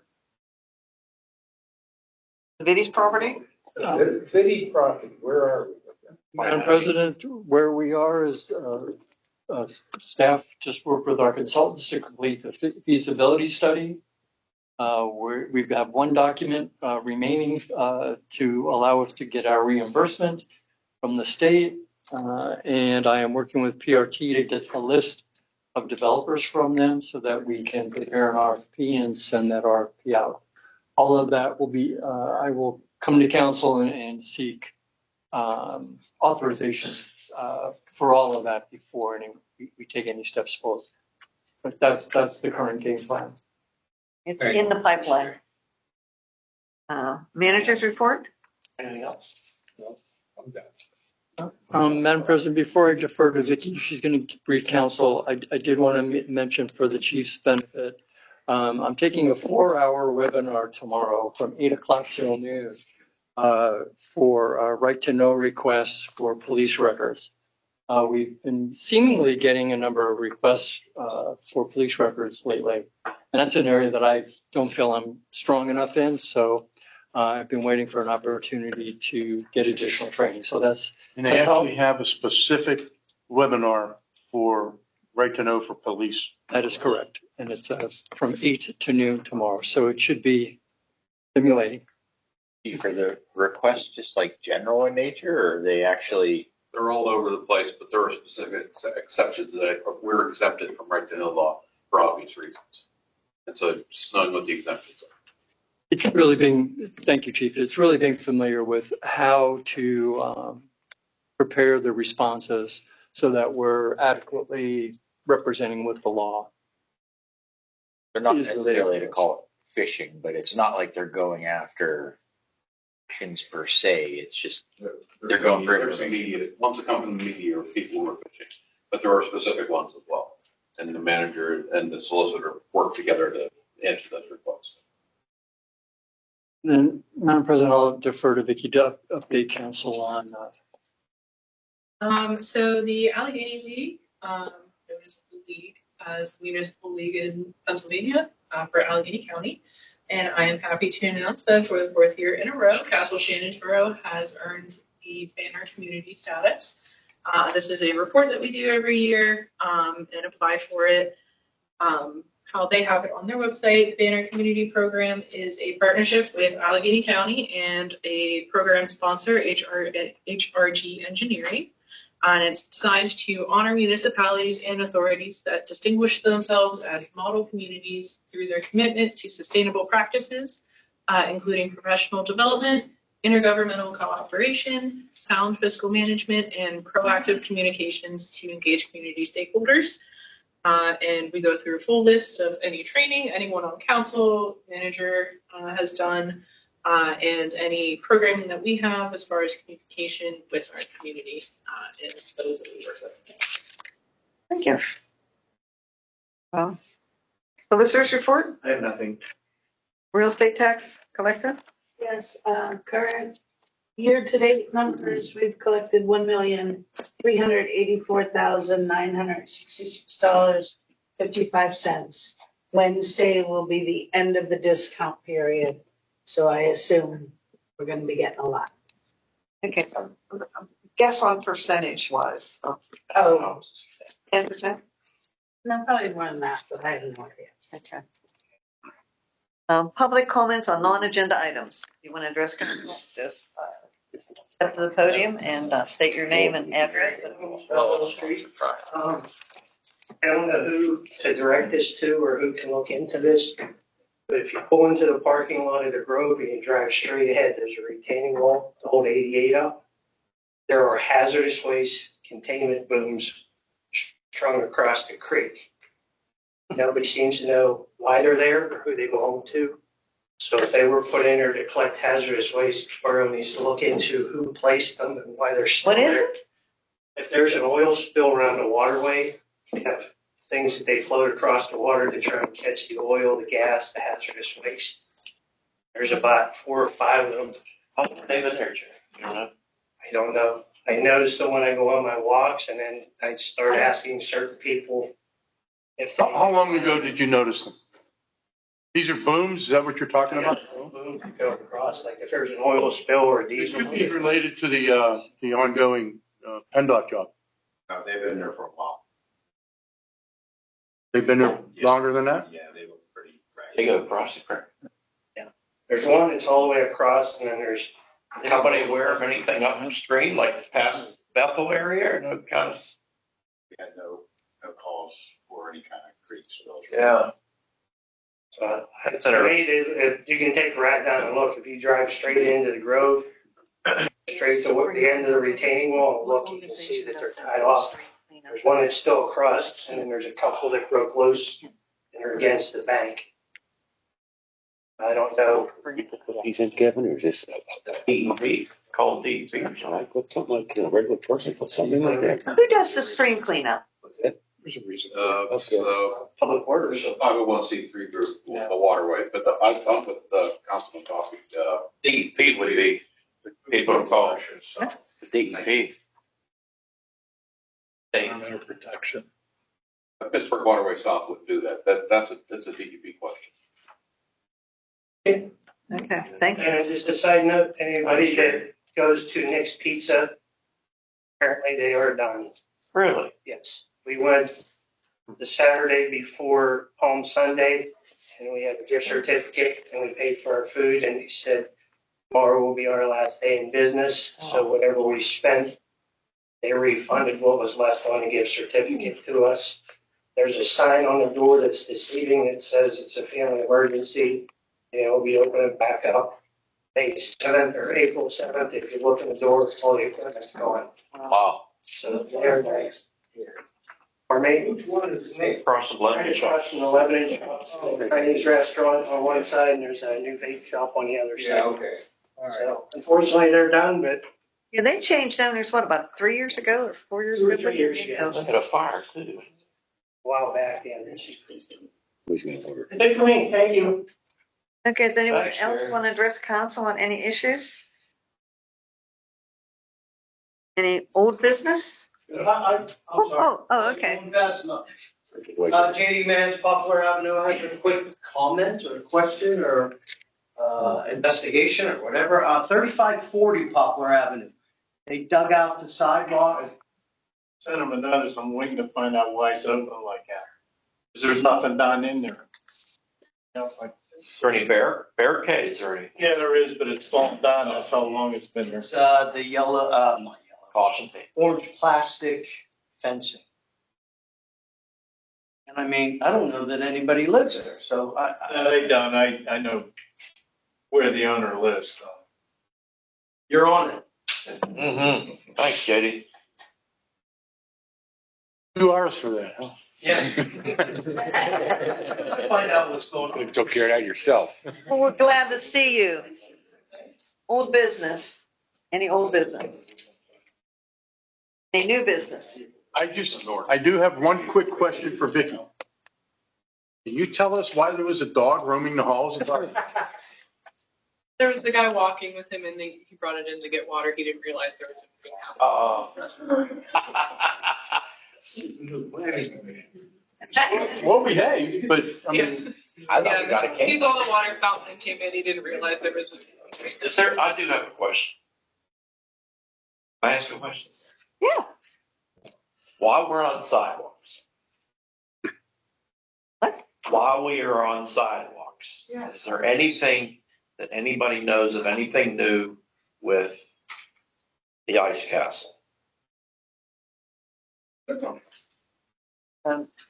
The Vitti's property? Vitti project, where are we with that? Madam President, where we are is staff just worked with our consultants to complete the feasibility study. We've got one document remaining to allow us to get our reimbursement from the state. And I am working with PRT to get a list of developers from them so that we can prepare an RFP and send that RFP out. All of that will be, I will come to council and seek authorizations for all of that before we take any steps forward. But that's the current game plan. It's in the pipeline. Manager's report? Anything else? No, I'm done. Madam President, before I defer to Vicki, she's going to brief council. I did want to mention for the chief's benefit, I'm taking a 4-hour webinar tomorrow from 8 o'clock till noon for right to know requests for police records. We've been seemingly getting a number of requests for police records lately, and that's an area that I don't feel I'm strong enough in. So I've been waiting for an opportunity to get additional training. So that's. And they actually have a specific webinar for right to know for police. That is correct. And it's from 8 to noon tomorrow. So it should be stimulating. For the requests, just like general in nature, or are they actually? They're all over the place, but there are specific exceptions that we're exempted from right to know law for obvious reasons. And so just knowing what the exemptions are. It's really being, thank you, Chief. It's really being familiar with how to prepare the responses so that we're adequately representing with the law. They're not Is related necessarily to to call it fishing, but it's not like they're going after pins per se. It's just, they're going for There's immediate, ones that come from the media are people who are fishing, but there are specific ones as well. And the manager and the solicitor work together to answer those requests. Then, Madam President, I'll defer to Vicky to update council on So the Allegheny League, municipal league, as municipal league in Pennsylvania for Allegheny County. And I am happy to announce that for the 4th year in a row, Castle Shannonsboro has earned the Banner Community status. This is a report that we do every year and apply for it. How they have it on their website, the Banner Community Program is a partnership with Allegheny County and a program sponsor, HRG Engineering. And it's designed to honor municipalities and authorities that distinguish themselves as model communities through their commitment to sustainable practices, including professional development, intergovernmental cooperation, sound fiscal management, and proactive communications to engage community stakeholders. And we go through a full list of any training anyone on council, manager has done, and any programming that we have as far as communication with our community and those that we work with. Thank you. Solicitor's report, I have nothing. real estate tax collector. Yes, current year-to-date numbers, we've collected $1,384,966.55. Wednesday will be the end of the discount period, so I assume we're gonna be getting a lot. Okay, guess on percentage wise. Oh, 10%? no, probably more than that, but I have no idea. Okay. Public comments on non-agenda items. You want to address council? Just step to the podium and state your name and address. Belleville Street. I don't know who to direct this to or who can look into this, but if you pull into the parking lot of the Grove and you drive straight ahead, there's a retaining wall to hold 88 up. There are hazardous waste containment booms strung across the creek. Nobody seems to know why they're there or who they belong to. So if they were put in there to collect hazardous waste, the borough needs to look into who placed them and why they're still there. What is it? If there's an oil spill around the waterway, they have things that they float across the water to try and catch the oil, the gas, the hazardous waste. There's about 4 or 5 of them. How long have they been there, Jay? You don't know? I don't know. I noticed them when I go on my walks, and then I start asking certain people if they. How long ago did you notice them? These are booms, is that what you're talking about? Booms that go across, like if there's an oil spill or a It diesel. could be related to the ongoing PennDOT job. No, they've been there for a while. They've been there longer than that? Yeah, they look pretty. They go across the creek. There's one that's all the way across, and then there's. Nobody aware of anything upstream, like past Bethel area, or no kind of? We had no calls for any kind of creek spills. Yeah. So, to me, if you can take a ride down and look, if you drive straight into the Grove, straight to the end of the retaining wall, and look, you can see that they're tied off. There's one that's still across, and then there's a couple that broke loose and are against the bank. I don't know. He's in Kevin, or is this? DEP, called DEP. I put something like a regular person, put something like that. Who does the stream cleanup? There's a reason. Public Works. There's a 501c3 group, the waterway, but I'm with Councilman Coffey. DEP would be people involved. DEP. Environmental protection. Pittsburgh Waterway South would do that. That's a DEP question. Okay, thank you. And just a side note, anybody that goes to Nick's Pizza, apparently they are done. Really? Yes. We went the Saturday before Palm Sunday, and we had a gift certificate, and we paid for our food, and he said tomorrow will be our last day in business, so whatever we spent, they refunded what was left on the gift certificate to us. There's a sign on the door that's deceiving that says it's a family emergency. We'll be opening back up May 7th or April 7th. If you look in the door, all the equipment's gone. Wow. So there, guys. Or maybe which one is next? Across the Right Lebanon shop. across from the Lebanon shop, Chinese restaurant on one side, and there's a new vape shop on the other side. okay. So unfortunately, they're done, but Yeah, they changed owners, what, about 3 years ago or 4 years 2 or ago? 3 years ago. They had a fire too. A while back, yeah. Who's gonna order? That's it for me, thank you. Okay, does anyone Thanks, else Sherry. want to address council on any issues? Any old business? Oh, okay. JD Mann's Poplar Avenue, I have a quick comment or question or investigation or whatever. 3540 Poplar Avenue. They dug out the sidewalk. Sent them a notice, I'm waiting to find out why it's open like that. 'Cause there's nothing done in there. You know, like, Is there any barricades or any yeah, there is, but it's fallen down, that's how long it's been there. It's the yellow, not yellow, caution tape? orange plastic fencing. And I mean, I don't know that anybody lives there, so They done, I know where the owner lives, so. you're on it. Mm-hmm. Thanks, JD. 2 hours for that, huh? Yeah. Find out what's going on. You took care of that yourself. Well, we're glad to see you. Old business. Any old business? Any new business? I do have one quick question for Vicky. Can you tell us why there was a dog roaming the halls? There was the guy walking with him, and he brought it in to get water. He didn't realize there was a big house. Well behaved, but I mean, I thought we got a He case. saw the water fountain and came in. He didn't realize there was. Is there, I do have a question. Can I ask you a question? Yeah. While we're on sidewalks. What? While we are on sidewalks. Yeah. Is there anything that anybody knows of anything new with the ice castle?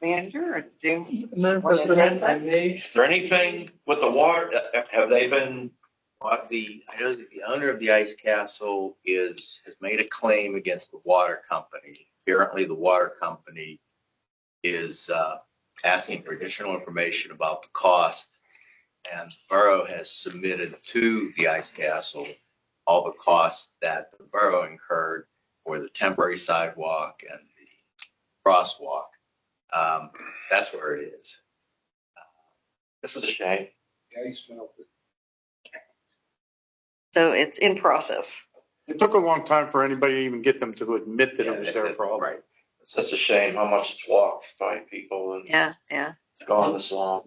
Manager or Jim? Madam President, I may. Is there anything with the water? Have they been? I know that the owner of the ice castle has made a claim against the water company. Apparently, the water company is asking for additional information about the cost, and the borough has submitted to the ice castle all the costs that the borough incurred for the temporary sidewalk and the crosswalk. That's where it is. This is a shame. Yeah, he smelled it. So it's in process. it took a long time for anybody to even get them to admit that it was their problem. Right. It's such a shame how much it's walked by people and Yeah, yeah. it's gone this long.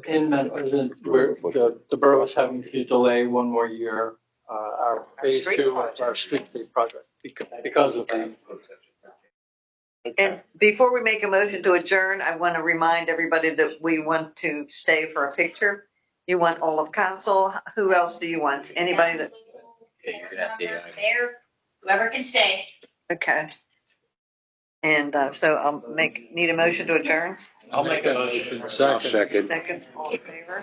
In Madam President, the borough is having to delay one more year, our phase two of our street sweep project because of the. And before we make a motion to adjourn, I want to remind everybody that we want to stay for a picture. You want all of council? Who else do you want? Anybody that, Yeah, you're gonna have to. Mayor, whoever can stay. okay. And so I'll need a motion to adjourn. I'll make a motion. I'll second. Second, all in favor?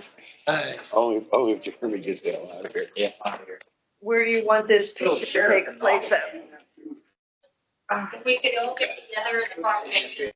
Only if Jeremy gets the hell out of here. Yeah, out of here. Where do you want this picture to take place at? If we could all get together as a proclamation.